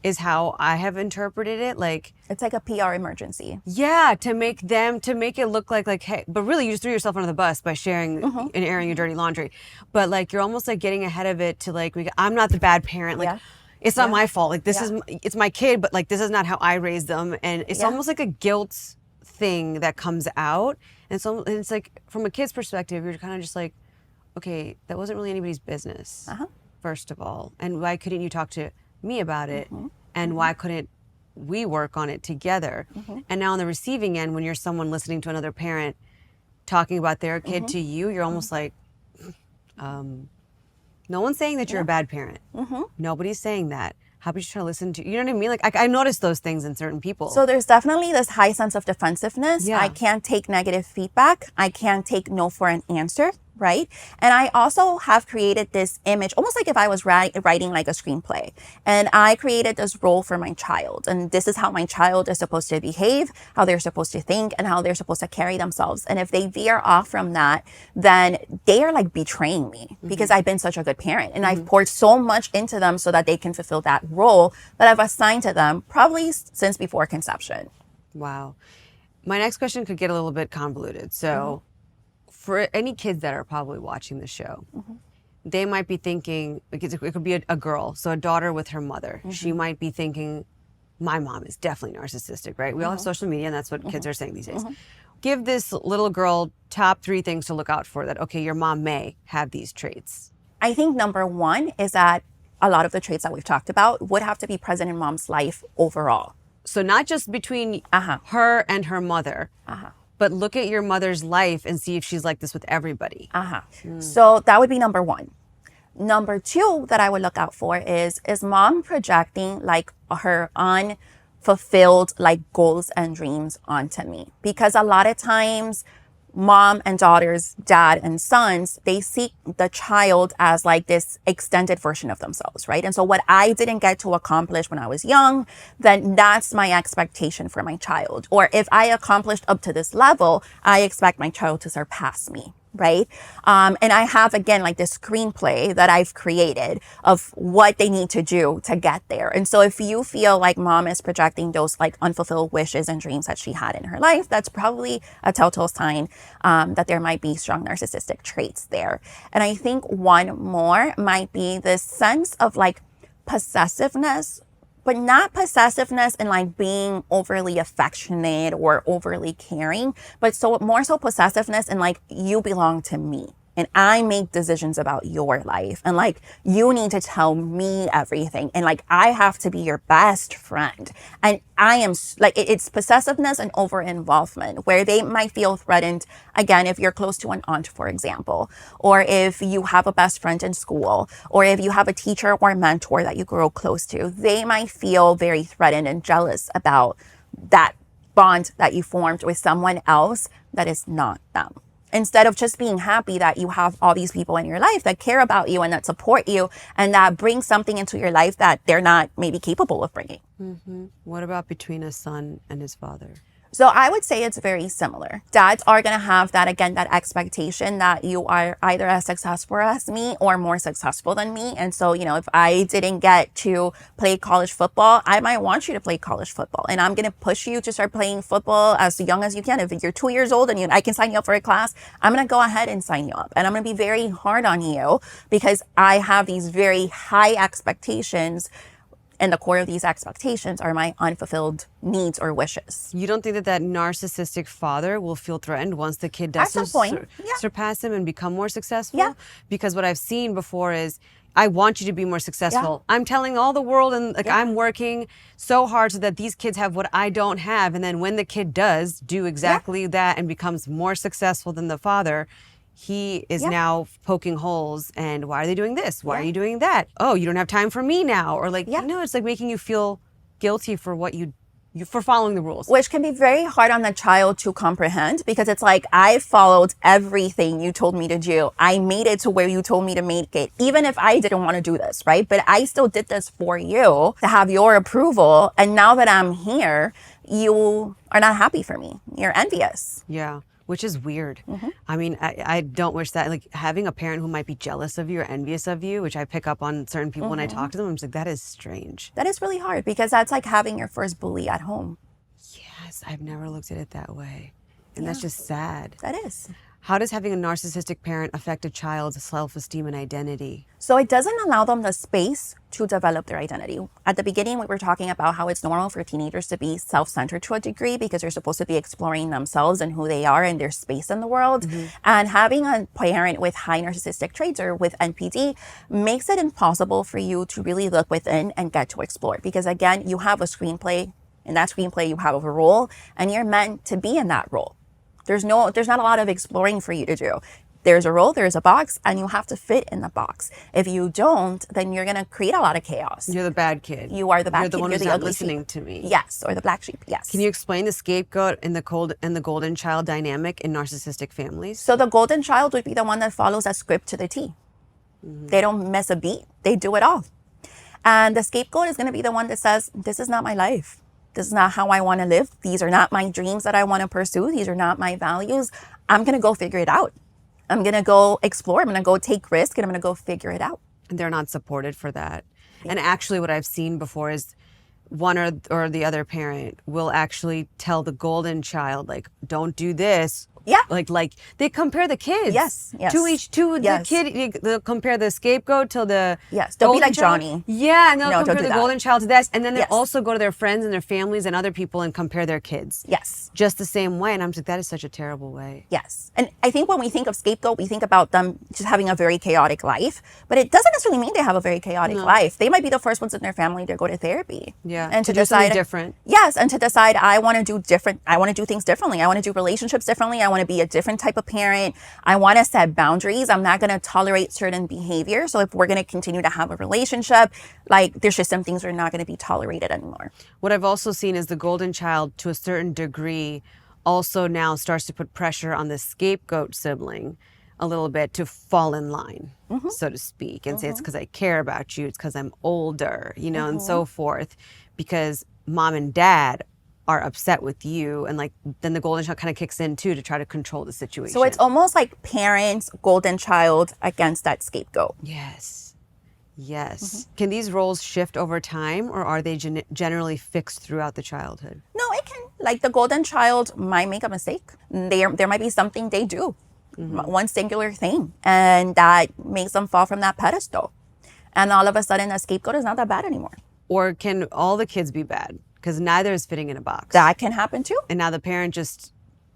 Speaker 2: is how I have interpreted it. Like,
Speaker 1: it's like a PR emergency.
Speaker 2: Yeah, to make it look like, hey, but really you just threw yourself under the bus by sharing and airing your dirty laundry. But like, you're almost like getting ahead of it to like, I'm not the bad parent. Like, it's not my fault. Like, it's my kid, but like, this is not how I raised them. And it's almost like a guilt thing that comes out. And so it's like, from a kid's perspective, you're kind of just like, okay, that wasn't really anybody's business, first of all. And why couldn't you talk to me about it? And why couldn't we work on it together? And now on the receiving end, when you're someone listening to another parent talking about their kid to you, you're almost like, no one's saying that you're a bad parent. Nobody's saying that. How about you try to listen to, you know what I mean? Like, I noticed those things in certain people.
Speaker 1: So there's definitely this high sense of defensiveness. I can't take negative feedback. I can't take no for an answer, right? And I also have created this image, almost like if I was writing like a screenplay, and I created this role for my child. And this is how my child is supposed to behave, how they're supposed to think, and how they're supposed to carry themselves. And if they veer off from that, then they are like betraying me because I've been such a good parent. And I've poured so much into them so that they can fulfill that role that I've assigned to them probably since before conception.
Speaker 2: Wow. My next question could get a little bit convoluted. So for any kids that are probably watching the show, they might be thinking, because it could be a girl, so a daughter with her mother. She might be thinking, my mom is definitely narcissistic, right? We all have social media, and that's what kids are saying these days. Give this little girl top 3 things to look out for that, okay, your mom may have these traits.
Speaker 1: I think number one is that a lot of the traits that we've talked about would have to be present in mom's life overall.
Speaker 2: So not just between her and her mother, but look at your mother's life and see if she's like this with everybody.
Speaker 1: So that would be number one. Number two that I would look out for is mom projecting like her unfulfilled like goals and dreams onto me? Because a lot of times mom and daughters, dad and sons, they see the child as like this extended version of themselves, right? And so what I didn't get to accomplish when I was young, then that's my expectation for my child. Or if I accomplished up to this level, I expect my child to surpass me, right? And I have, again, like this screenplay that I've created of what they need to do to get there. And so if you feel like mom is projecting those like unfulfilled wishes and dreams that she had in her life, that's probably a telltale sign that there might be strong narcissistic traits there. And I think one more might be this sense of like possessiveness, but not possessiveness in like being overly affectionate or overly caring, but so more so possessiveness in like, you belong to me, and I make decisions about your life. And like, you need to tell me everything. And like, I have to be your best friend. And I am like, it's possessiveness and over involvement where they might feel threatened. Again, if you're close to an aunt, for example, or if you have a best friend in school, or if you have a teacher or mentor that you grow close to, they might feel very threatened and jealous about that bond that you formed with someone else that is not them. Instead of just being happy that you have all these people in your life that care about you and that support you and that bring something into your life that they're not maybe capable of bringing.
Speaker 2: What about between a son and his father?
Speaker 1: So I would say it's very similar. Dads are going to have that, again, that expectation that you are either as successful as me or more successful than me. And so, you know, if I didn't get to play college football, I might want you to play college football. And I'm going to push you to start playing football as young as you can. If you're 2 years old and I can sign you up for a class, I'm going to go ahead and sign you up. And I'm going to be very hard on you because I have these very high expectations. And the core of these expectations are my unfulfilled needs or wishes.
Speaker 2: You don't think that that narcissistic father will feel threatened once the kid does surpass him and become more successful?
Speaker 1: Yeah.
Speaker 2: Because what I've seen before is, I want you to be more successful. Yeah. I'm telling all the world, and like I'm working so hard so that these kids have what I don't have. And then when the kid does do exactly that and becomes more successful than the father, he is now poking holes. And why are they doing this? Why are you doing that? Oh, you don't have time for me now. Or like, you know, it's like making you feel guilty for what you for following the rules.
Speaker 1: Which can be very hard on the child to comprehend because it's like, I followed everything you told me to do. I made it to where you told me to make it, even if I didn't want to do this, right? But I still did this for you to have your approval. And now that I'm here, you are not happy for me. You're envious.
Speaker 2: Yeah. Which is weird. I mean, I don't wish that, like having a parent who might be jealous of you or envious of you, which I pick up on certain people when I talk to them, I'm just like, that is strange.
Speaker 1: That is really hard because that's like having your first bully at home.
Speaker 2: Yes, I've never looked at it that way. And that's just sad.
Speaker 1: That is.
Speaker 2: How does having a narcissistic parent affect a child's self-esteem and identity?
Speaker 1: So it doesn't allow them the space to develop their identity. At the beginning, we were talking about how it's normal for teenagers to be self-centered to a degree because they're supposed to be exploring themselves and who they are and their space in the world. And having a parent with high narcissistic traits or with NPD makes it impossible for you to really look within and get to explore. Because again, you have a screenplay. In that screenplay, you have a role and you're meant to be in that role. There's not a lot of exploring for you to do. There's a role, there's a box, and you have to fit in the box. If you don't, then you're going to create a lot of chaos.
Speaker 2: You're the bad kid.
Speaker 1: You are the bad kid.
Speaker 2: You're the one who's
Speaker 1: the
Speaker 2: not
Speaker 1: ugly
Speaker 2: listening
Speaker 1: sheep.
Speaker 2: to me.
Speaker 1: Yes, or the black sheep, yes.
Speaker 2: Can you explain the scapegoat and the golden child dynamic in narcissistic families?
Speaker 1: So the golden child would be the one that follows a script to the T. They don't miss a beat. They do it all. And the scapegoat is going to be the one that says, this is not my life. This is not how I want to live. These are not my dreams that I want to pursue. These are not my values. I'm going to go figure it out. I'm going to go explore. I'm going to go take risk and I'm going to go figure it out.
Speaker 2: And they're not supported for that. Yeah. And actually what I've seen before is one or the other parent will actually tell the golden child, like, don't do this.
Speaker 1: Yeah.
Speaker 2: Like they compare the kids.
Speaker 1: Yes.
Speaker 2: The kid. They'll compare the scapegoat to the
Speaker 1: They'll be like Johnny.
Speaker 2: Yeah, and they'll compare the golden child to this, and then they'll
Speaker 1: Yes.
Speaker 2: also go to their friends and their families and other people and compare their kids.
Speaker 1: Yes.
Speaker 2: Just the same way, and I'm like, that is such a terrible way.
Speaker 1: Yes. And I think when we think of scapegoat, we think about them just having a very chaotic life, but it doesn't necessarily mean they have a very chaotic life. They might be the first ones in their family to go to therapy.
Speaker 2: Yeah.
Speaker 1: And to
Speaker 2: do
Speaker 1: decide
Speaker 2: something different.
Speaker 1: Yes, and to decide I want to do different. I want to do things differently. I want to do relationships differently. I want to be a different type of parent. I want to set boundaries. I'm not going to tolerate certain behavior. So if we're going to continue to have a relationship, like there's just some things are not going to be tolerated anymore.
Speaker 2: What I've also seen is the golden child, to a certain degree, also now starts to put pressure on the scapegoat sibling a little bit to fall in line, so to speak, and say it's because I care about you, it's because I'm older, you know, and so forth, because mom and dad are upset with you, and like then the golden child kind of kicks in too to try to control the situation.
Speaker 1: So it's almost like parents, golden child against that scapegoat.
Speaker 2: Yes. Can these roles shift over time, or are they generally fixed throughout the childhood?
Speaker 1: No, it can. Like the golden child might make a mistake. There might be something they do, one singular thing, and that makes them fall from that pedestal. And all of a sudden, a scapegoat is not that bad anymore.
Speaker 2: Or can all the kids be bad? Because neither is fitting in a box.
Speaker 1: That can happen too.
Speaker 2: And now the parent just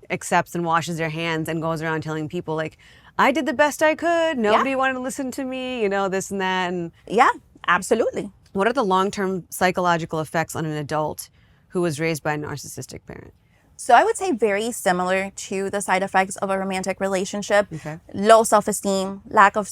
Speaker 2: accepts and washes their hands and goes around telling people like, I did the best I could. Nobody wanted to listen to me, you know, this and that. And
Speaker 1: Yeah, absolutely.
Speaker 2: what are the long-term psychological effects on an adult who was raised by a narcissistic parent?
Speaker 1: So I would say very similar to the side effects of a romantic relationship.
Speaker 2: Okay.
Speaker 1: Low self-esteem, lack of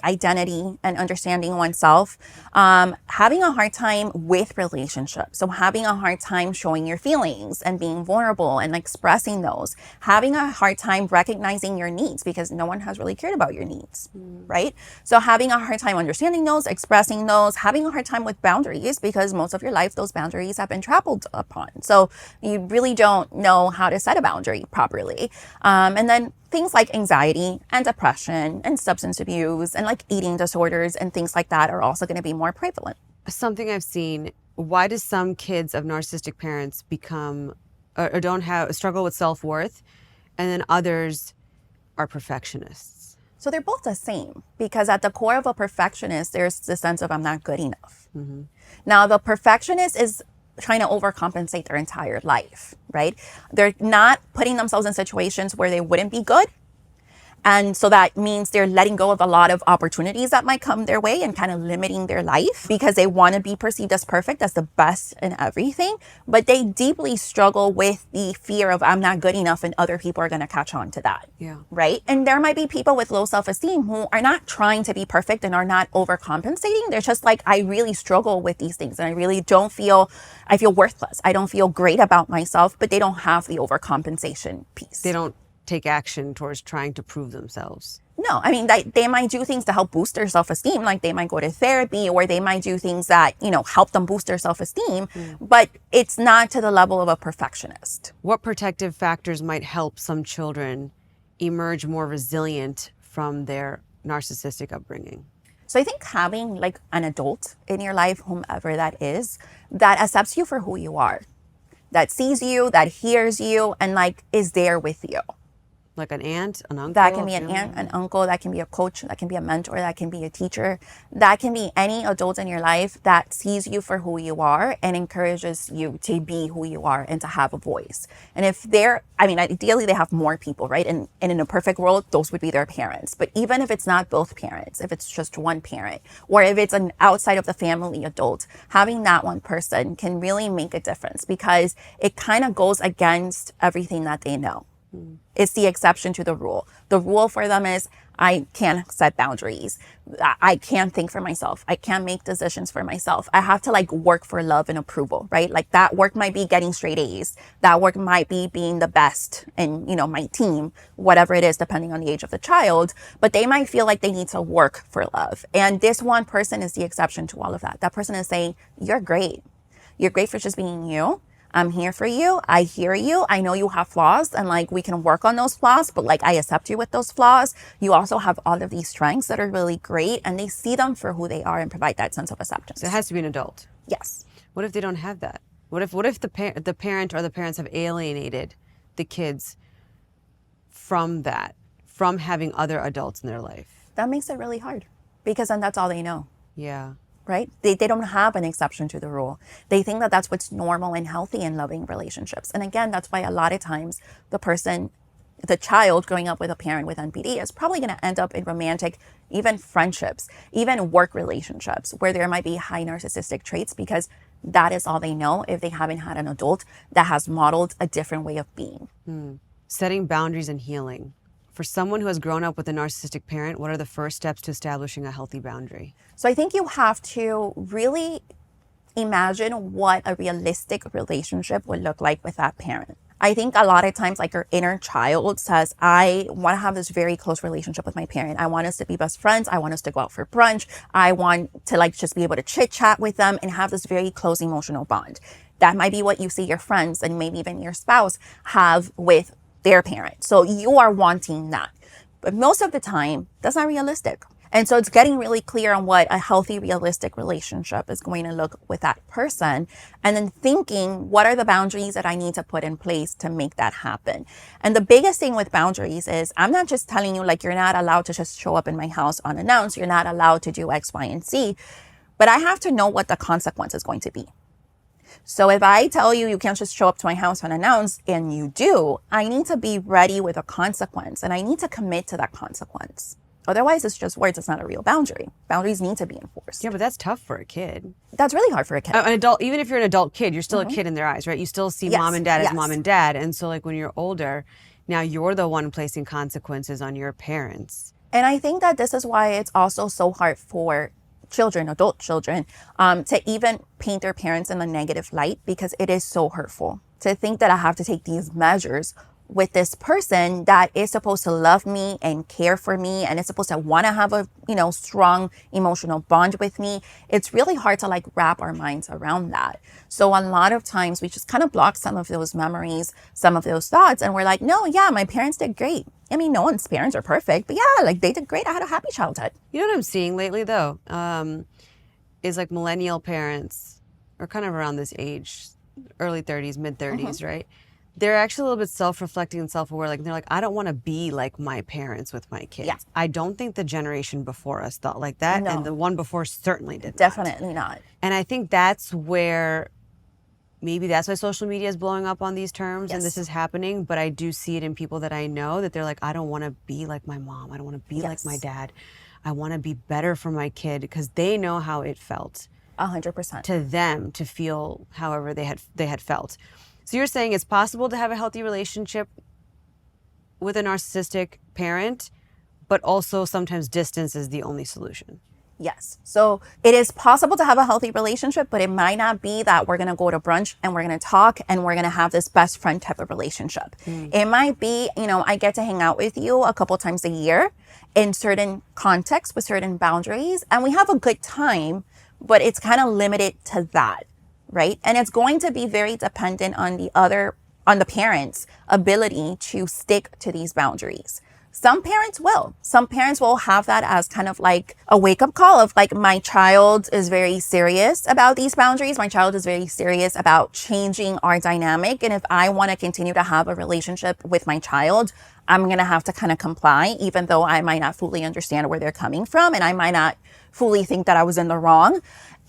Speaker 1: identity and understanding oneself, having a hard time with relationships. So having a hard time showing your feelings and being vulnerable and expressing those, having a hard time recognizing your needs because no one has really cared about your needs, right? So having a hard time understanding those, expressing those, having a hard time with boundaries because most of your life, those boundaries have been trampled upon. So you really don't know how to set a boundary properly. And then things like anxiety and depression and substance abuse and like eating disorders and things like that are also going to be more prevalent.
Speaker 2: Something I've seen, why do some kids of narcissistic parents become or don't have struggle with self-worth, and then others are perfectionists?
Speaker 1: So they're both the same because at the core of a perfectionist, there's the sense of I'm not good enough. Now, the perfectionist is trying to overcompensate their entire life, right? They're not putting themselves in situations where they wouldn't be good. And so that means they're letting go of a lot of opportunities that might come their way and kind of limiting their life because they want to be perceived as perfect, as the best in everything. But they deeply struggle with the fear of I'm not good enough and other people are going to catch on to that.
Speaker 2: Yeah.
Speaker 1: Right. And there might be people with low self-esteem who are not trying to be perfect and are not overcompensating. They're just like, I really struggle with these things and I really I feel worthless. I don't feel great about myself, but they don't have the overcompensation piece.
Speaker 2: They don't take action towards trying to prove themselves.
Speaker 1: No, I mean, they might do things to help boost their self-esteem, like they might go to therapy or they might do things that, help them boost their self-esteem, but it's not to the level of a perfectionist.
Speaker 2: What protective factors might help some children emerge more resilient from their narcissistic upbringing?
Speaker 1: So I think having like an adult in your life, whomever that is, that accepts you for who you are, that sees you, that hears you, and like is there with you.
Speaker 2: Like an aunt, an uncle?
Speaker 1: That can be an aunt, an uncle, that can be a coach, that can be a mentor, that can be a teacher. That can be any adult in your life that sees you for who you are and encourages you to be who you are and to have a voice. And if ideally they have more people, right? And in a perfect world, those would be their parents. But even if it's not both parents, if it's just one parent, or if it's an outside of the family adult, having that one person can really make a difference because it kind of goes against everything that they know. It's the exception to the rule. The rule for them is I can't set boundaries. I can't think for myself. I can't make decisions for myself. I have to like work for love and approval, right? Like that work might be getting straight A's. That work might be being the best in, my team, whatever it is, depending on the age of the child. But they might feel like they need to work for love. And this one person is the exception to all of that. That person is saying, you're great. You're great for just being you. I'm here for you. I hear you. I know you have flaws and like we can work on those flaws, but like I accept you with those flaws. You also have all of these strengths that are really great and they see them for who they are and provide that sense of acceptance.
Speaker 2: So it has to be an adult.
Speaker 1: Yes.
Speaker 2: What if they don't have that? What if the parent or the parents have alienated the kids from having other adults in their life?
Speaker 1: That makes it really hard because then that's all they know.
Speaker 2: Yeah.
Speaker 1: Right? They don't have an exception to the rule. They think that that's what's normal and healthy in loving relationships. And again, that's why a lot of times the child growing up with a parent with NPD is probably going to end up in romantic, even friendships, even work relationships where there might be high narcissistic traits because that is all they know if they haven't had an adult that has modeled a different way of being.
Speaker 2: Setting boundaries and healing. For someone who has grown up with a narcissistic parent, what are the first steps to establishing a healthy boundary?
Speaker 1: So I think you have to really imagine what a realistic relationship would look like with that parent. I think a lot of times like your inner child says, I want to have this very close relationship with my parent. I want us to be best friends. I want us to go out for brunch. I want to like just be able to chit chat with them and have this very close emotional bond. That might be what you see your friends and maybe even your spouse have with their parent. So you are wanting that. But most of the time, that's not realistic. And so it's getting really clear on what a healthy, realistic relationship is going to look with that person. And then thinking, what are the boundaries that I need to put in place to make that happen? And the biggest thing with boundaries is I'm not just telling you like, you're not allowed to just show up in my house unannounced. You're not allowed to do X, Y, and Z. But I have to know what the consequence is going to be. So if I tell you you can't just show up to my house unannounced and you do, I need to be ready with a consequence and I need to commit to that consequence. Otherwise, it's just words. It's not a real boundary. Boundaries need to be enforced.
Speaker 2: Yeah, but that's tough for a kid.
Speaker 1: That's really hard for a kid.
Speaker 2: An adult, even if you're an adult kid, you're still a kid in their eyes, right? You still see mom and dad as mom and dad. And so like when you're older, now you're the one placing consequences on your parents.
Speaker 1: And I think that this is why it's also so hard for children, adult children, to even paint their parents in a negative light, because it is so hurtful to think that I have to take these measures with this person that is supposed to love me and care for me and is supposed to want to have a, strong emotional bond with me. It's really hard to like wrap our minds around that. So a lot of times we just kind of block some of those memories, some of those thoughts, and we're like, no, yeah, my parents did great. I mean, no one's parents are perfect, but yeah, like they did great. I had a happy childhood.
Speaker 2: You know what I'm seeing lately though, is like millennial parents are kind of around this age, early 30s, mid 30s, right? They're actually a little bit self-reflecting and self-aware. Like they're like, I don't want to be like my parents with my kids. Yeah. I don't think the generation before us thought like that. No. And the one before certainly did
Speaker 1: Definitely not.
Speaker 2: And I think that's where, maybe that's why social media is blowing up on these terms and this is happening. But I do see it in people that I know that they're like, I don't want to be like my mom. I don't want to be like my dad. I want to be better for my kid because they know how it felt.
Speaker 1: 100%.
Speaker 2: To them to feel however they had felt. So you're saying it's possible to have a healthy relationship with a narcissistic parent, but also sometimes distance is the only solution.
Speaker 1: Yes. So it is possible to have a healthy relationship, but it might not be that we're going to go to brunch and we're going to talk and we're going to have this best friend type of relationship. It might be, I get to hang out with you a couple times a year in certain contexts with certain boundaries, and we have a good time, but it's kind of limited to that. Right? And it's going to be very dependent on the parent's ability to stick to these boundaries. Some parents will. Some parents will have that as kind of like a wake-up call of like, my child is very serious about these boundaries. My child is very serious about changing our dynamic. And if I want to continue to have a relationship with my child, I'm going to have to kind of comply, even though I might not fully understand where they're coming from. And I might not fully think that I was in the wrong.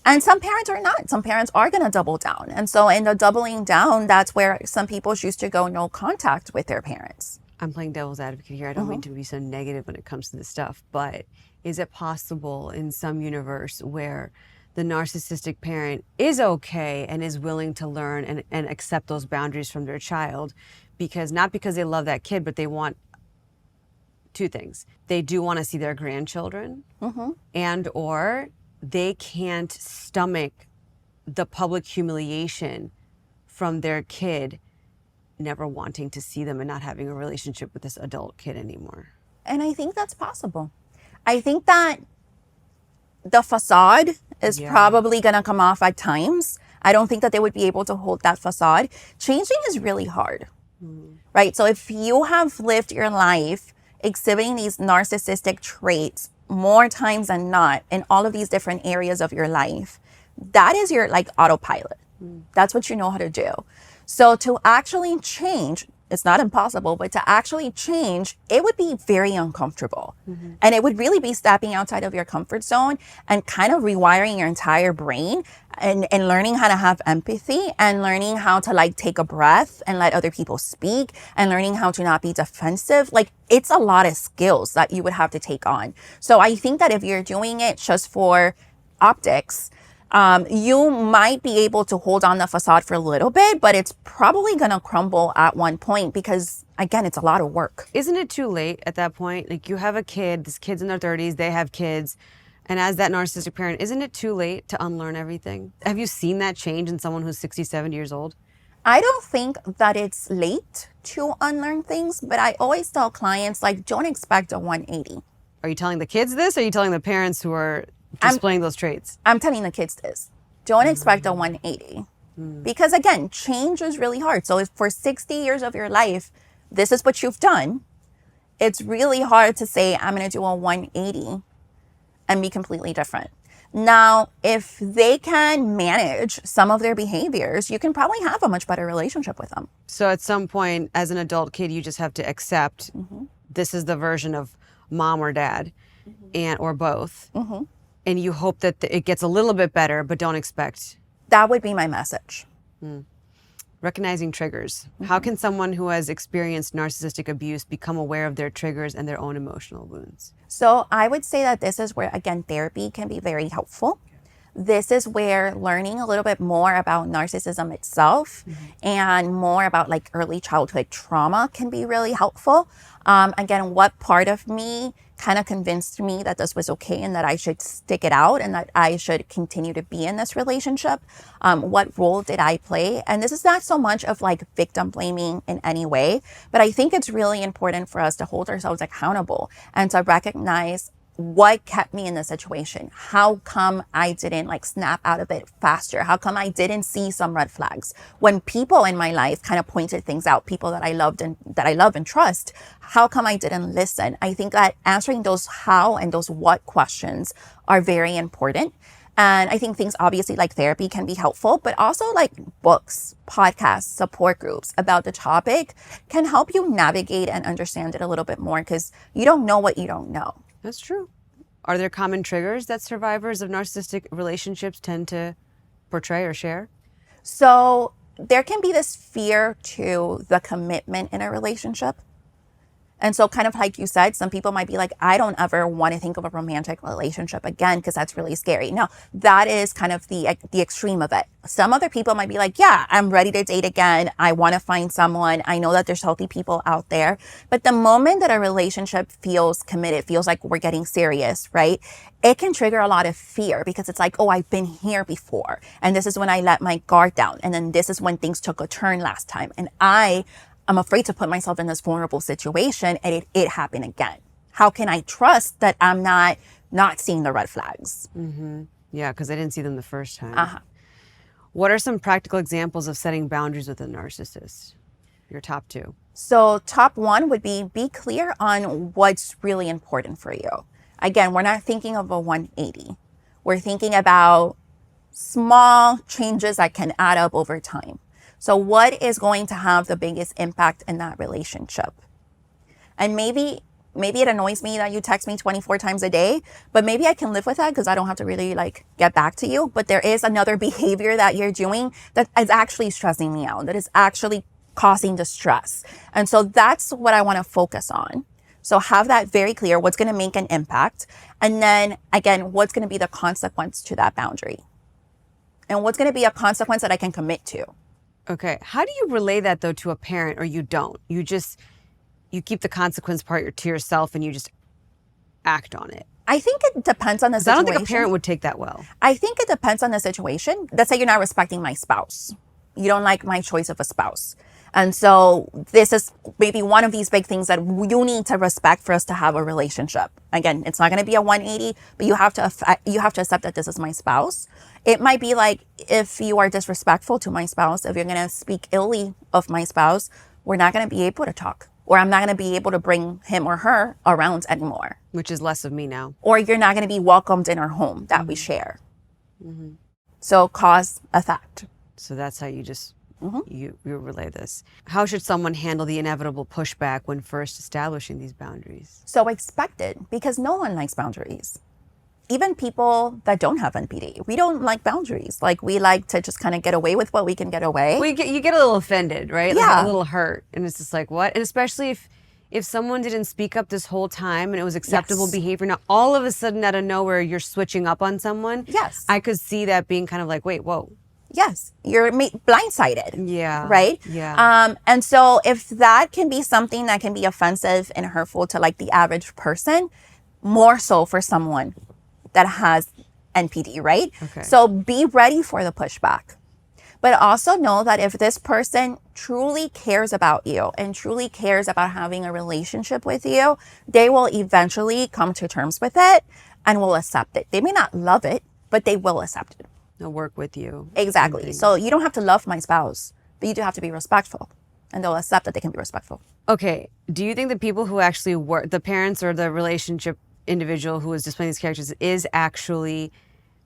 Speaker 1: And some parents are not. Some parents are going to double down. And so in the doubling down, that's where some people choose to go no contact with their parents.
Speaker 2: I'm playing devil's advocate here. I don't mean to be so negative when it comes to this stuff, but is it possible in some universe where the narcissistic parent is okay and is willing to learn and accept those boundaries from their child? Because not because they love that kid, but they want two things. They do want to see their grandchildren and or they can't stomach the public humiliation from their kid never wanting to see them and not having a relationship with this adult kid anymore.
Speaker 1: And I think that's possible. I think that the facade is probably going to come off at times. I don't think that they would be able to hold that facade. Changing is really hard, right? So if you have lived your life exhibiting these narcissistic traits more times than not in all of these different areas of your life, that is your like autopilot. That's what you know how to do. So to actually change, it's not impossible, but to actually change, it would be very uncomfortable. And it would really be stepping outside of your comfort zone and kind of rewiring your entire brain and learning how to have empathy and learning how to like take a breath and let other people speak and learning how to not be defensive. Like it's a lot of skills that you would have to take on. So I think that if you're doing it just for optics, you might be able to hold on the facade for a little bit, but it's probably going to crumble at one point because, again, it's a lot of work.
Speaker 2: Isn't it too late at that point? Like you have a kid, this kid's in their 30s, they have kids. And as that narcissistic parent, isn't it too late to unlearn everything? Have you seen that change in someone who's 60, 70 years old?
Speaker 1: I don't think that it's late to unlearn things, but I always tell clients, like, don't expect a 180.
Speaker 2: Are you telling the kids this? Or are you telling the parents who are displaying those traits?
Speaker 1: I'm telling the kids this. Don't expect a 180. Because again, change is really hard. So if for 60 years of your life, this is what you've done, it's really hard to say, I'm going to do a 180 and be completely different. Now, if they can manage some of their behaviors, you can probably have a much better relationship with them.
Speaker 2: So at some point, as an adult kid, you just have to accept this is the version of mom or dad and or both. And you hope that it gets a little bit better, but don't expect.
Speaker 1: That would be my message.
Speaker 2: Recognizing triggers. How can someone who has experienced narcissistic abuse become aware of their triggers and their own emotional wounds?
Speaker 1: So I would say that this is where, again, therapy can be very helpful. This is where learning a little bit more about narcissism itself and more about like early childhood trauma can be really helpful. Again, what part of me kind of convinced me that this was okay and that I should stick it out and that I should continue to be in this relationship? What role did I play? And this is not so much of like victim blaming in any way, but I think it's really important for us to hold ourselves accountable and to recognize what kept me in this situation. How come I didn't like snap out of it faster? How come I didn't see some red flags when people in my life kind of pointed things out, people that I loved and that I love and trust? How come I didn't listen? I think that answering those how and those what questions are very important. And I think things obviously like therapy can be helpful, but also like books, podcasts, support groups about the topic can help you navigate and understand it a little bit more because you don't know what you don't know.
Speaker 2: That's true. Are there common triggers that survivors of narcissistic relationships tend to portray or share?
Speaker 1: So there can be this fear to the commitment in a relationship. And so kind of like you said, some people might be like, I don't ever want to think of a romantic relationship again because that's really scary. Now, that is kind of the extreme of it. Some other people might be like, yeah, I'm ready to date again. I want to find someone. I know that there's healthy people out there. But the moment that a relationship feels committed, feels like we're getting serious, right? It can trigger a lot of fear because it's like, oh, I've been here before. And this is when I let my guard down. And then this is when things took a turn last time. And I'm afraid to put myself in this vulnerable situation and it happened again. How can I trust that I'm not seeing the red flags?
Speaker 2: Yeah, because I didn't see them the first time. What are some practical examples of setting boundaries with a narcissist? Your top two.
Speaker 1: So top one would be clear on what's really important for you. Again, we're not thinking of a 180. We're thinking about small changes that can add up over time. So what is going to have the biggest impact in that relationship? And maybe it annoys me that you text me 24 times a day, but maybe I can live with that because I don't have to really like get back to you. But there is another behavior that you're doing that is actually stressing me out, that is actually causing distress. And so that's what I want to focus on. So have that very clear, what's going to make an impact. And then again, what's going to be the consequence to that boundary? And what's going to be a consequence that I can commit to?
Speaker 2: Okay. How do you relay that though to a parent, or you don't? You keep the consequence part to yourself and you just act on it.
Speaker 1: I think it depends on the situation.
Speaker 2: I don't think a parent would take that well.
Speaker 1: I think it depends on the situation. Let's say you're not respecting my spouse. You don't like my choice of a spouse. And so this is maybe one of these big things that you need to respect for us to have a relationship. Again, it's not going to be a 180, but you have to accept that this is my spouse. It might be like, if you are disrespectful to my spouse, if you're going to speak illy of my spouse, we're not going to be able to talk, or I'm not going to be able to bring him or her around anymore.
Speaker 2: Which is less of me now.
Speaker 1: Or you're not going to be welcomed in our home that we share. So cause effect.
Speaker 2: So that's how you just, you relay this. How should someone handle the inevitable pushback when first establishing these boundaries?
Speaker 1: So expect it, because no one likes boundaries. Even people that don't have NPD, we don't like boundaries. Like, we like to just kind of get away with what we can get away.
Speaker 2: Well, you get a little offended, right?
Speaker 1: Yeah.
Speaker 2: Like a little hurt. And it's just like, what? And especially if someone didn't speak up this whole time and it was acceptable behavior, now all of a sudden out of nowhere you're switching up on someone.
Speaker 1: Yes.
Speaker 2: I could see that being kind of like, wait, whoa.
Speaker 1: Yes, you're blindsided.
Speaker 2: Yeah.
Speaker 1: Right?
Speaker 2: Yeah.
Speaker 1: And so if that can be something that can be offensive and hurtful to like the average person, more so for someone that has NPD, right?
Speaker 2: Okay.
Speaker 1: So be ready for the pushback. But also know that if this person truly cares about you and truly cares about having a relationship with you, they will eventually come to terms with it and will accept it. They may not love it, but they will accept it.
Speaker 2: They'll work with you.
Speaker 1: Exactly. So you don't have to love my spouse, but you do have to be respectful, and they'll accept that they can be respectful.
Speaker 2: Okay. Do you think the people who actually work, the parents or the relationship individual who is displaying these characters, is actually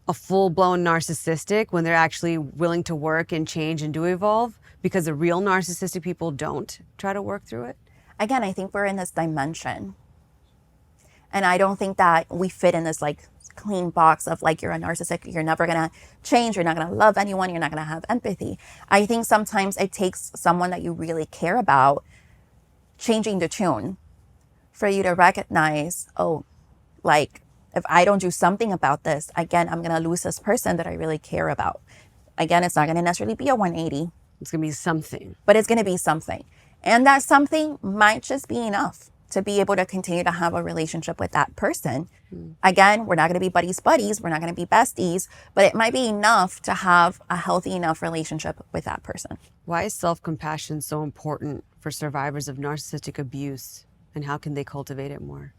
Speaker 2: a full-blown narcissistic when they're actually willing to work and change and do evolve? Because the real narcissistic people don't try to work through it?
Speaker 1: Again, I think we're in this dimension. And I don't think that we fit in this like clean box of like, you're a narcissist, you're never gonna change, you're not gonna love anyone, you're not gonna have empathy. I think sometimes it takes someone that you really care about changing the tune for you to recognize, oh, like if I don't do something about this, again, I'm gonna lose this person that I really care about. Again, it's not gonna necessarily be a 180.
Speaker 2: It's gonna be something.
Speaker 1: But it's gonna be something. And that something might just be enough to be able to continue to have a relationship with that person. Again, we're not going to be buddies, we're not going to be besties, but it might be enough to have a healthy enough relationship with that person.
Speaker 2: Why is self-compassion so important for survivors of narcissistic abuse, and how can they cultivate it more?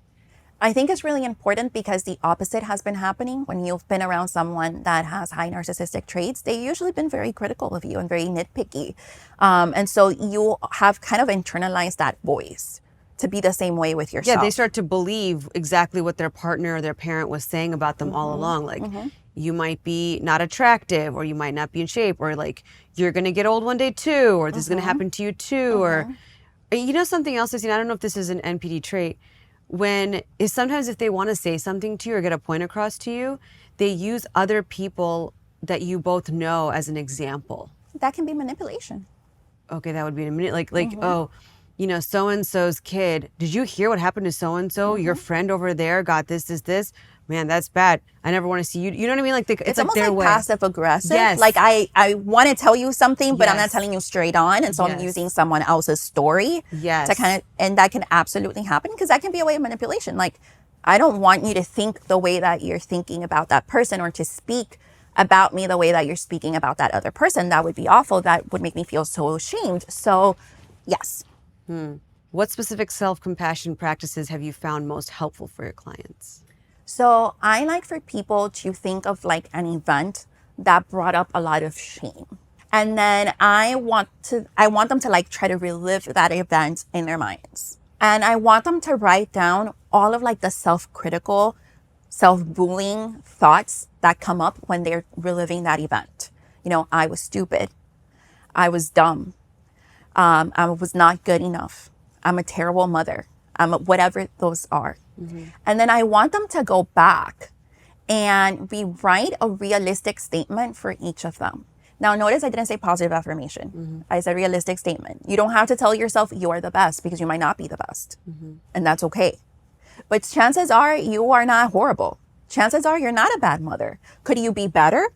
Speaker 1: I think it's really important because the opposite has been happening. When you've been around someone that has high narcissistic traits, they've usually been very critical of you and very nitpicky. And so you have kind of internalized that voice to be the same way with yourself.
Speaker 2: Yeah, they start to believe exactly what their partner or their parent was saying about them all along. Like, you might be not attractive, or you might not be in shape, or like, you're going to get old one day too, or this is going to happen to you too. Or, you know, something else I've seen, I don't know if this is an NPD trait, is sometimes if they want to say something to you or get a point across to you, they use other people that you both know as an example.
Speaker 1: That can be manipulation.
Speaker 2: Okay, that would be in a minute. Like, oh, you know, so-and-so's kid, did you hear what happened to so-and-so? Your friend over there got this. Man, that's bad. I never want to see you. You know what I mean? Like, it's like
Speaker 1: almost
Speaker 2: their
Speaker 1: like
Speaker 2: way.
Speaker 1: passive aggressive.
Speaker 2: Yes.
Speaker 1: Like I want to tell you something, but I'm not
Speaker 2: Yes.
Speaker 1: telling you straight on. And so I'm
Speaker 2: Yes.
Speaker 1: using someone else's story
Speaker 2: Yes.
Speaker 1: to kind of, and that can absolutely happen because that can be a way of manipulation. Like, I don't want you to think the way that you're thinking about that person, or to speak about me the way that you're speaking about that other person. That would be awful. That would make me feel so ashamed. So yes.
Speaker 2: What specific self-compassion practices have you found most helpful for your clients?
Speaker 1: So I like for people to think of like an event that brought up a lot of shame. And then I want them to like try to relive that event in their minds. And I want them to write down all of like the self-critical, self-bullying thoughts that come up when they're reliving that event. You know, I was stupid. I was dumb. I was not good enough. I'm a terrible mother. Whatever those are. And then I want them to go back and rewrite a realistic statement for each of them. Now, notice I didn't say positive affirmation. I said realistic statement. You don't have to tell yourself you're the best, because you might not be the best. And that's okay. But chances are you are not horrible. Chances are you're not a bad mother. Could you be better?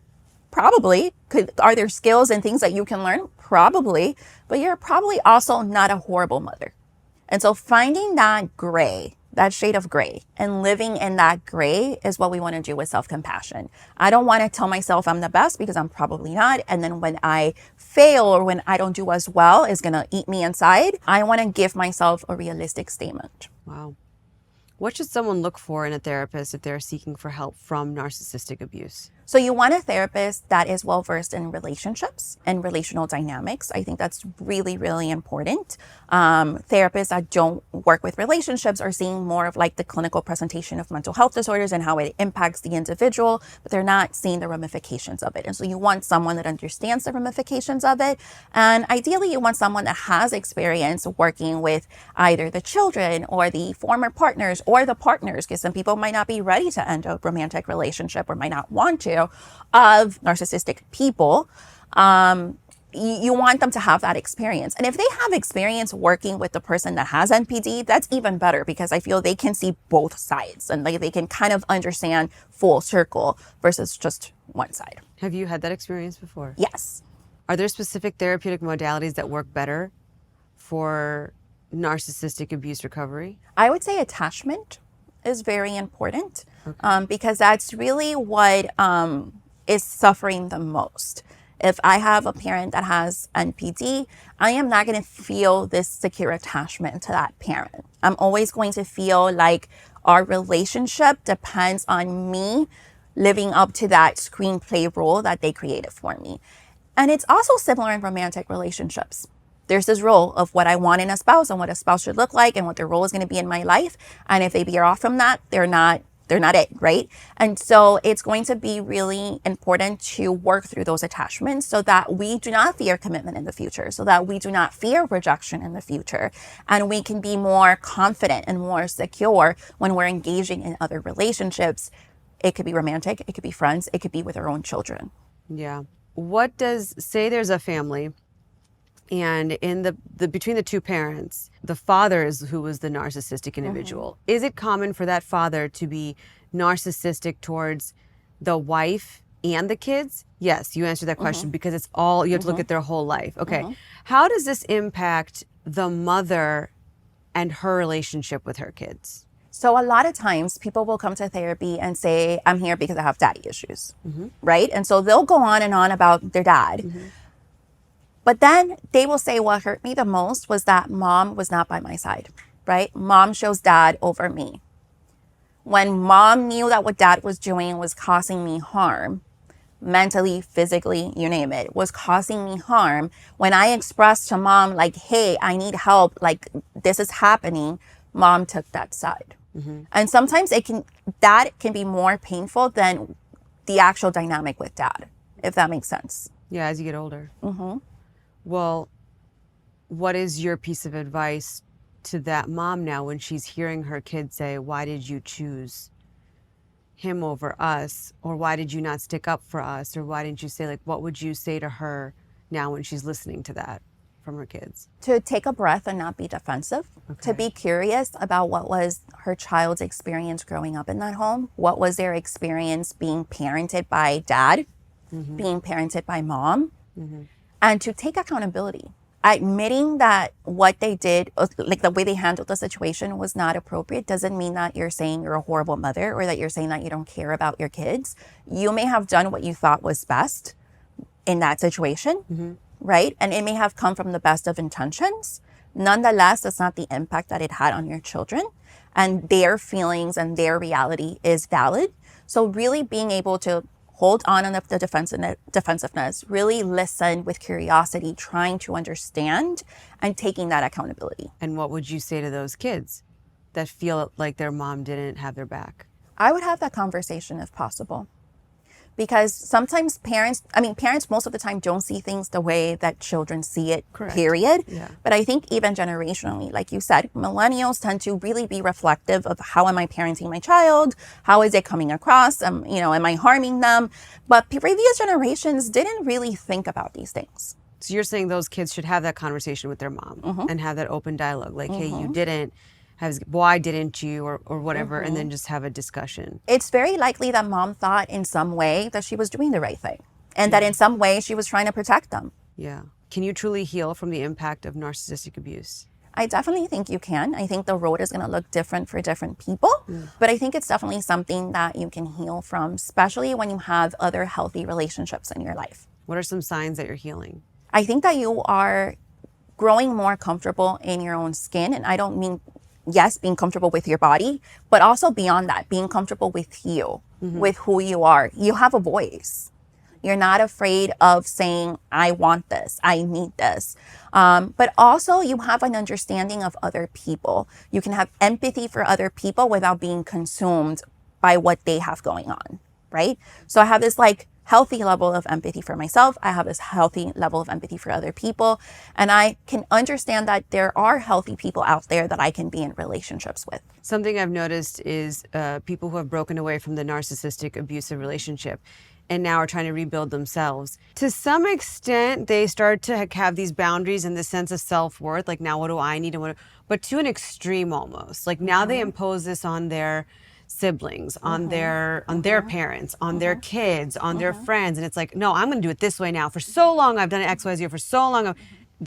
Speaker 1: Probably. Are there skills and things that you can learn? Probably. But you're probably also not a horrible mother. And so finding that gray, that shade of gray, and living in that gray is what we want to do with self-compassion. I don't want to tell myself I'm the best, because I'm probably not. And then when I fail, or when I don't do as well, it's going to eat me inside. I want to give myself a realistic statement.
Speaker 2: Wow. What should someone look for in a therapist if they're seeking for help from narcissistic abuse?
Speaker 1: So you want a therapist that is well-versed in relationships and relational dynamics. I think that's really, really important. Therapists that don't work with relationships are seeing more of like the clinical presentation of mental health disorders and how it impacts the individual, but they're not seeing the ramifications of it. And so you want someone that understands the ramifications of it. And ideally, you want someone that has experience working with either the children or the former partners or the partners, because some people might not be ready to end a romantic relationship or might not want to, of narcissistic people. You want them to have that experience. And if they have experience working with the person that has NPD, that's even better, because I feel they can see both sides and they can kind of understand full circle versus just one side.
Speaker 2: Have you had that experience before?
Speaker 1: Yes.
Speaker 2: Are there specific therapeutic modalities that work better for narcissistic abuse recovery?
Speaker 1: I would say attachment is very important, because that's really what is suffering the most. If I have a parent that has NPD, I am not going to feel this secure attachment to that parent. I'm always going to feel like our relationship depends on me living up to that screenplay role that they created for me. And it's also similar in romantic relationships. There's this role of what I want in a spouse and what a spouse should look like and what their role is going to be in my life. And if they veer off from that, they're not they're not it, right? And so it's going to be really important to work through those attachments so that we do not fear commitment in the future, so that we do not fear rejection in the future. And we can be more confident and more secure when we're engaging in other relationships. It could be romantic, it could be friends, it could be with our own children.
Speaker 2: Yeah. What does, say there's a family and in the between the two parents, the father is who was the narcissistic individual. Is it common for that father to be narcissistic towards the wife and the kids? Yes, you answered that question because it's all, you have to look at their whole life. Okay. How does this impact the mother and her relationship with her kids?
Speaker 1: So a lot of times people will come to therapy and say, I'm here because I have daddy issues, right? And so they'll go on and on about their dad. But then they will say, what hurt me the most was that mom was not by my side, right? Mom chose dad over me. When mom knew that what dad was doing was causing me harm, mentally, physically, you name it, was causing me harm. When I expressed to mom, like, hey, I need help, like this is happening, mom took that side. And sometimes that can be more painful than the actual dynamic with dad, if that makes sense.
Speaker 2: Yeah, as you get older. Well, what is your piece of advice to that mom now when she's hearing her kid say, why did you choose him over us? Or why did you not stick up for us? Or why didn't you say, like, what would you say to her now when she's listening to that from her kids?
Speaker 1: To take a breath and not be defensive, to be curious about what was her child's experience growing up in that home. What was their experience being parented by dad, being parented by mom, and to take accountability. Admitting that what they did, like the way they handled the situation was not appropriate, doesn't mean that you're saying you're a horrible mother or that you're saying that you don't care about your kids. You may have done what you thought was best in that situation, right? And it may have come from the best of intentions. Nonetheless, that's not the impact that it had on your children. And their feelings and their reality is valid. So really being able to hold on the defensiveness, really listen with curiosity, trying to understand and taking that accountability.
Speaker 2: And what would you say to those kids that feel like their mom didn't have their back?
Speaker 1: I would have that conversation if possible. Because sometimes parents most of the time don't see things the way that children see it, period. But I think even generationally, like you said, millennials tend to really be reflective of how am I parenting my child? How is it coming across? Am I harming them? But previous generations didn't really think about these things.
Speaker 2: So you're saying those kids should have that conversation with their mom and have that open dialogue, like, hey, you didn't. Why didn't you, or whatever, and then just have a discussion.
Speaker 1: It's very likely that mom thought in some way that she was doing the right thing and that in some way she was trying to protect them.
Speaker 2: Yeah. Can you truly heal from the impact of narcissistic abuse?
Speaker 1: I definitely think you can. I think the road is going to look different for different people, but I think it's definitely something that you can heal from, especially when you have other healthy relationships in your life.
Speaker 2: What are some signs that you're healing?
Speaker 1: I think that you are growing more comfortable in your own skin, and I don't mean yes, being comfortable with your body, but also beyond that, being comfortable with you, with who you are. You have a voice. You're not afraid of saying, I want this, I need this. But also you have an understanding of other people. You can have empathy for other people without being consumed by what they have going on, right? So I have this healthy level of empathy for myself. I have this healthy level of empathy for other people. And I can understand that there are healthy people out there that I can be in relationships with.
Speaker 2: Something I've noticed is people who have broken away from the narcissistic abusive relationship and now are trying to rebuild themselves. To some extent, they start to have these boundaries and this sense of self-worth, like, now what do I need? But to an extreme almost. Like, now they impose this on their siblings, on their parents, on their kids, on their friends. And it's like, no, I'm going to do it this way now. For so long, I've done it X, Y, Z. For so long,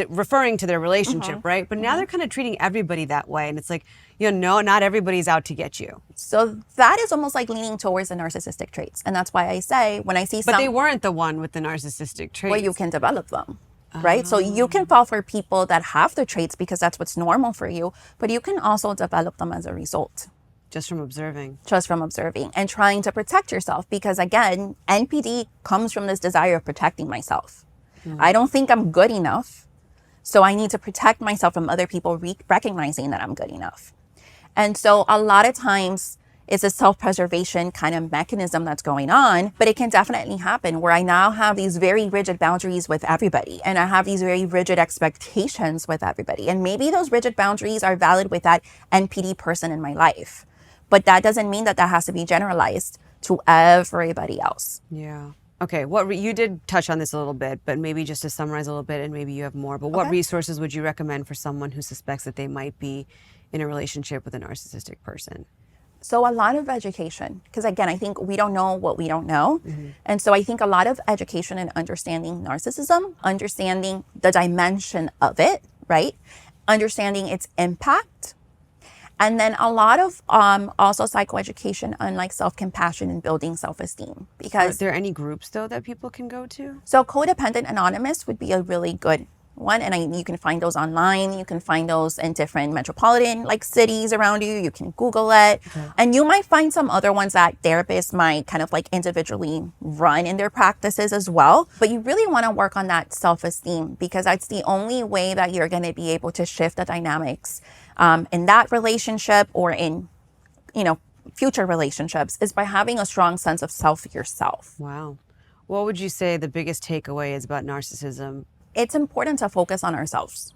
Speaker 2: referring to their relationship, right? But now they're kind of treating everybody that way. And it's like, no, not everybody's out to get you.
Speaker 1: So that is almost like leaning towards the narcissistic traits. And that's why I say, when I see
Speaker 2: But they weren't the one with the narcissistic traits.
Speaker 1: Well, you can develop them. Right? So you can fall for people that have the traits because that's what's normal for you, but you can also develop them as a result.
Speaker 2: Just from observing.
Speaker 1: Just from observing and trying to protect yourself. Because again, NPD comes from this desire of protecting myself. I don't think I'm good enough. So I need to protect myself from other people recognizing that I'm good enough. And so a lot of times It's a self-preservation kind of mechanism that's going on, but it can definitely happen where I now have these very rigid boundaries with everybody, and I have these very rigid expectations with everybody. And maybe those rigid boundaries are valid with that NPD person in my life, but that doesn't mean that that has to be generalized to everybody else.
Speaker 2: Yeah. Okay. You did touch on this a little bit, but maybe just to summarize a little bit, and maybe you have more, but what resources would you recommend for someone who suspects that they might be in a relationship with a narcissistic person?
Speaker 1: So a lot of education, because again, I think we don't know what we don't know. And so I think a lot of education and understanding narcissism, understanding the dimension of it, right? Understanding its impact. And then a lot of also psychoeducation on like self-compassion and building self-esteem. Because
Speaker 2: Are there any groups though that people can go to?
Speaker 1: so Codependent Anonymous would be a really good one, and you can find those online. You can find those in different metropolitan like cities around you. You can Google it, and you might find some other ones that therapists might kind of like individually run in their practices as well. But you really want to work on that self-esteem, because that's the only way that you're going to be able to shift the dynamics in that relationship or in, future relationships, is by having a strong sense of self yourself.
Speaker 2: Wow. What would you say the biggest takeaway is about narcissism?
Speaker 1: It's important to focus on ourselves.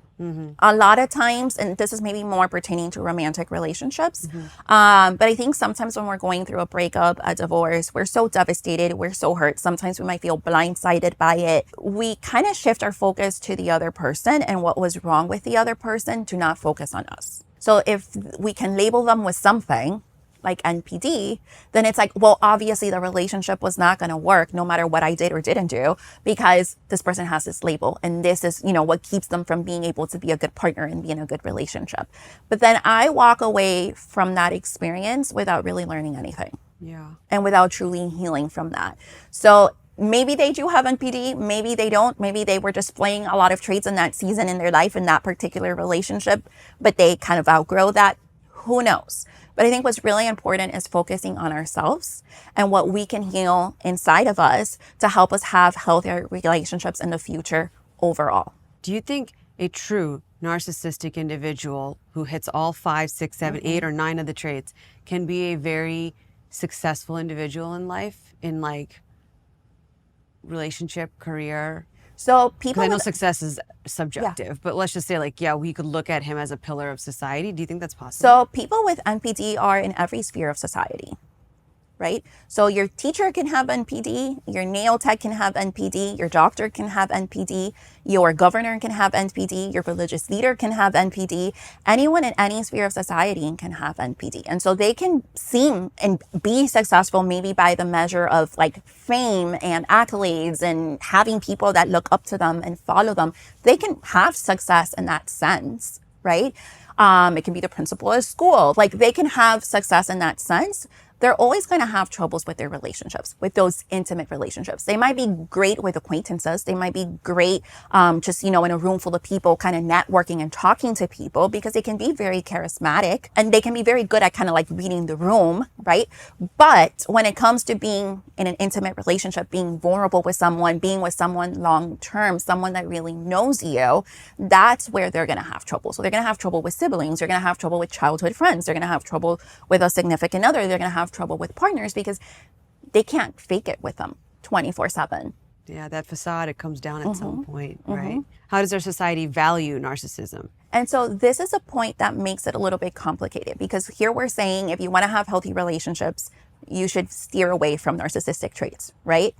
Speaker 1: A lot of times, and this is maybe more pertaining to romantic relationships, but I think sometimes when we're going through a breakup, a divorce, we're so devastated, we're so hurt. Sometimes we might feel blindsided by it. We kind of shift our focus to the other person and what was wrong with the other person, to not focus on us. So if we can label them with something like NPD, then it's like, well, obviously the relationship was not going to work no matter what I did or didn't do, because this person has this label, and this is, what keeps them from being able to be a good partner and be in a good relationship. But then I walk away from that experience without really learning anything.
Speaker 2: Yeah.
Speaker 1: And without truly healing from that. So maybe they do have NPD, maybe they don't. Maybe they were displaying a lot of traits in that season in their life, in that particular relationship, but they kind of outgrow that. Who knows? But I think what's really important is focusing on ourselves and what we can heal inside of us to help us have healthier relationships in the future overall.
Speaker 2: Do you think a true narcissistic individual who hits all 5, 6, 7, 8, or 9 of the traits can be a very successful individual in life, in like relationship, career?
Speaker 1: So people,
Speaker 2: I know success is subjective, but let's just say we could look at him as a pillar of society. Do you think that's possible?
Speaker 1: So people with NPD are in every sphere of society, right? So your teacher can have NPD, your nail tech can have NPD, your doctor can have NPD, your governor can have NPD, your religious leader can have NPD. Anyone in any sphere of society can have NPD. And so they can seem and be successful maybe by the measure of like fame and accolades and having people that look up to them and follow them. They can have success in that sense, right? It can be the principal of school. Like they can have success in that sense. They're always going to have troubles with their relationships, with those intimate relationships. They might be great with acquaintances. They might be great just, in a room full of people, kind of networking and talking to people, because they can be very charismatic and they can be very good at kind of like reading the room, right? But when it comes to being in an intimate relationship, being vulnerable with someone, being with someone long term, someone that really knows you, that's where they're going to have trouble. So they're going to have trouble with siblings. They're going to have trouble with childhood friends. They're going to have trouble with a significant other. They're going to have trouble with partners because they can't fake it with them 24/7.
Speaker 2: Yeah, that facade, it comes down at some point, right? How does our society value narcissism?
Speaker 1: And so this is a point that makes it a little bit complicated, because here we're saying if you want to have healthy relationships, you should steer away from narcissistic traits, right?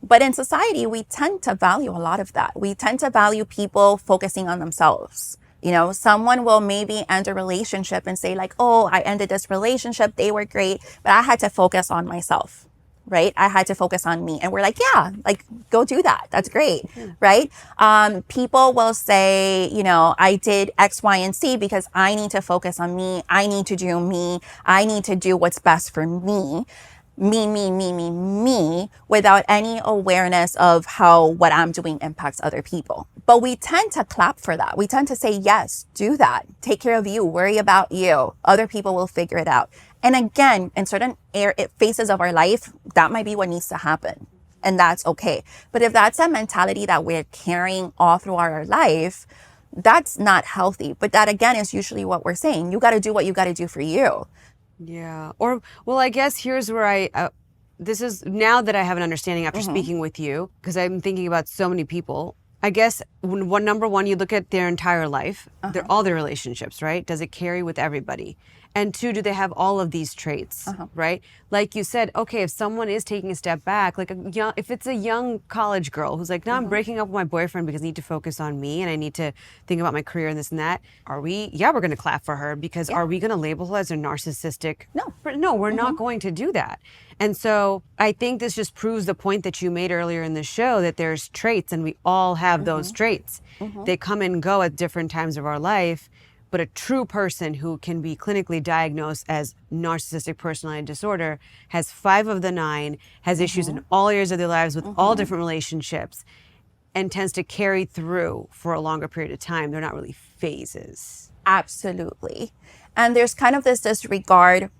Speaker 1: But in society, we tend to value a lot of that. We tend to value people focusing on themselves. Someone will maybe end a relationship and say like, oh, I ended this relationship, they were great, but I had to focus on myself, right? I had to focus on me. And we're like, yeah, like go do that. That's great, right? People will say, I did X, Y, and Z because I need to focus on me. I need to do me. I need to do what's best for me. Me, without any awareness of how what I'm doing impacts other people. But we tend to clap for that. We tend to say, yes, do that. Take care of you. Worry about you. Other people will figure it out. And again, in certain phases of our life, that might be what needs to happen. And that's okay. But if that's a mentality that we're carrying all throughout our life, that's not healthy. But that again is usually what we're saying. You got to do what you got to do for you.
Speaker 2: Yeah. Or, well, I guess here's where this is now that I have an understanding after speaking with you, because I'm thinking about so many people. I guess number one, you look at their entire life, all their relationships, right? Does it carry with everybody? And two, do they have all of these traits, right? Like you said, okay, if someone is taking a step back, like if it's a young college girl who's like, no, I'm breaking up with my boyfriend because I need to focus on me and I need to think about my career and this and that. Yeah, we're going to clap for her because are we going to label her as a narcissistic?
Speaker 1: No.
Speaker 2: No, we're not going to do that. And so I think this just proves the point that you made earlier in the show that there's traits and we all have those traits. They come and go at different times of our life. But a true person who can be clinically diagnosed as narcissistic personality disorder has 5 of the 9, has issues in all areas of their lives with all different relationships, and tends to carry through for a longer period of time. They're not really phases.
Speaker 1: Absolutely. And there's kind of this disregard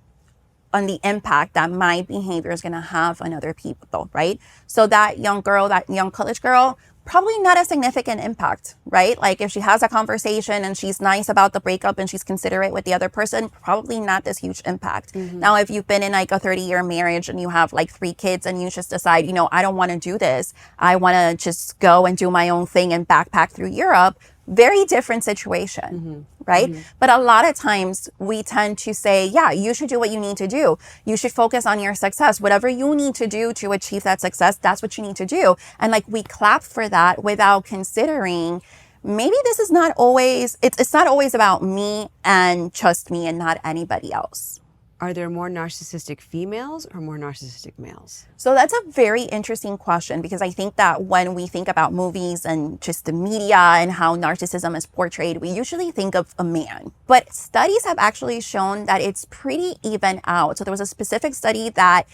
Speaker 1: on the impact that my behavior is going to have on other people, right? So that young girl, that young college girl, probably not a significant impact, right? Like if she has a conversation and she's nice about the breakup and she's considerate with the other person, probably not this huge impact. Now, if you've been in like a 30-year marriage and you have like 3 kids and you just decide, you know, I don't want to do this. I want to just go and do my own thing and backpack through Europe. Very different situation, right? But a lot of times we tend to say, yeah, you should do what you need to do. You should focus on your success. Whatever you need to do to achieve that success, that's what you need to do. And like we clap for that without considering maybe this is not always, it's not always about me and just me and not anybody else.
Speaker 2: Are there more narcissistic females or more narcissistic males?
Speaker 1: So that's a very interesting question because I think that when we think about movies and just the media and how narcissism is portrayed, we usually think of a man. But studies have actually shown that it's pretty even out. So there was a specific study that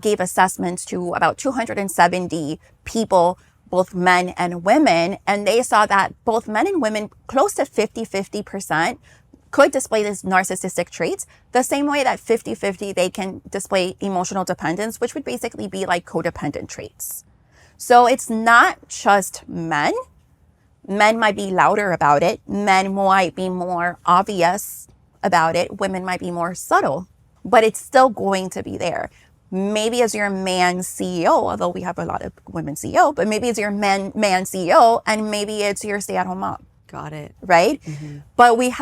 Speaker 1: gave assessments to about 270 people, both men and women, and they saw that both men and women, close to 50% could display these narcissistic traits the same way that 50-50 they can display emotional dependence, which would basically be like codependent traits. So it's not just men. Men might be louder about it. Men might be more obvious about it. Women might be more subtle, but it's still going to be there. Maybe as your man CEO, although we have a lot of women CEO, but maybe it's your man CEO and maybe it's your stay-at-home mom.
Speaker 2: Got it.
Speaker 1: Right? But we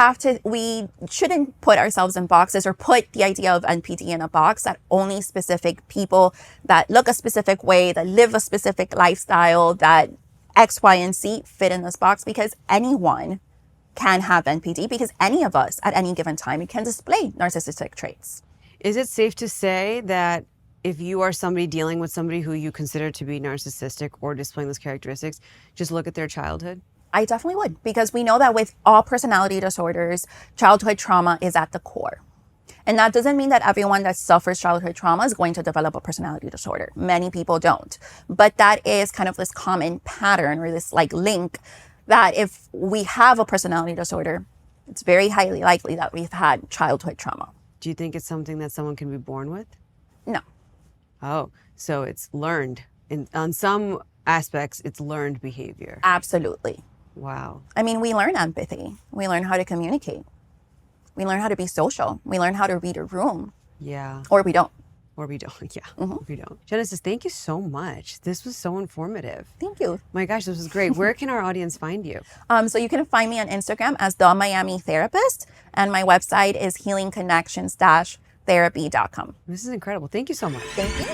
Speaker 1: shouldn't put ourselves in boxes or put the idea of NPD in a box that only specific people that look a specific way, that live a specific lifestyle, that X, Y, and Z fit in this box, because anyone can have NPD, because any of us at any given time can display narcissistic traits.
Speaker 2: Is it safe to say that if you are somebody dealing with somebody who you consider to be narcissistic or displaying those characteristics, just look at their childhood?
Speaker 1: I definitely would, because we know that with all personality disorders, childhood trauma is at the core. And that doesn't mean that everyone that suffers childhood trauma is going to develop a personality disorder. Many people don't. But that is kind of this common pattern or this like link that if we have a personality disorder, it's very highly likely that we've had childhood trauma.
Speaker 2: Do you think it's something that someone can be born with?
Speaker 1: No.
Speaker 2: Oh, so it's learned. On some aspects, it's learned behavior.
Speaker 1: Absolutely.
Speaker 2: Wow.
Speaker 1: I mean, we learn empathy. We learn how to communicate. We learn how to be social. We learn how to read a room.
Speaker 2: Yeah.
Speaker 1: Or we don't.
Speaker 2: Or we don't. Yeah. Or we don't. Genesis, thank you so much. This was so informative.
Speaker 1: Thank you.
Speaker 2: My gosh, this was great. Where can our audience find you?
Speaker 1: So you can find me on Instagram as The Miami Therapist, and my website is healingconnections-therapy.com.
Speaker 2: This is incredible. Thank you so much.
Speaker 1: Thank you.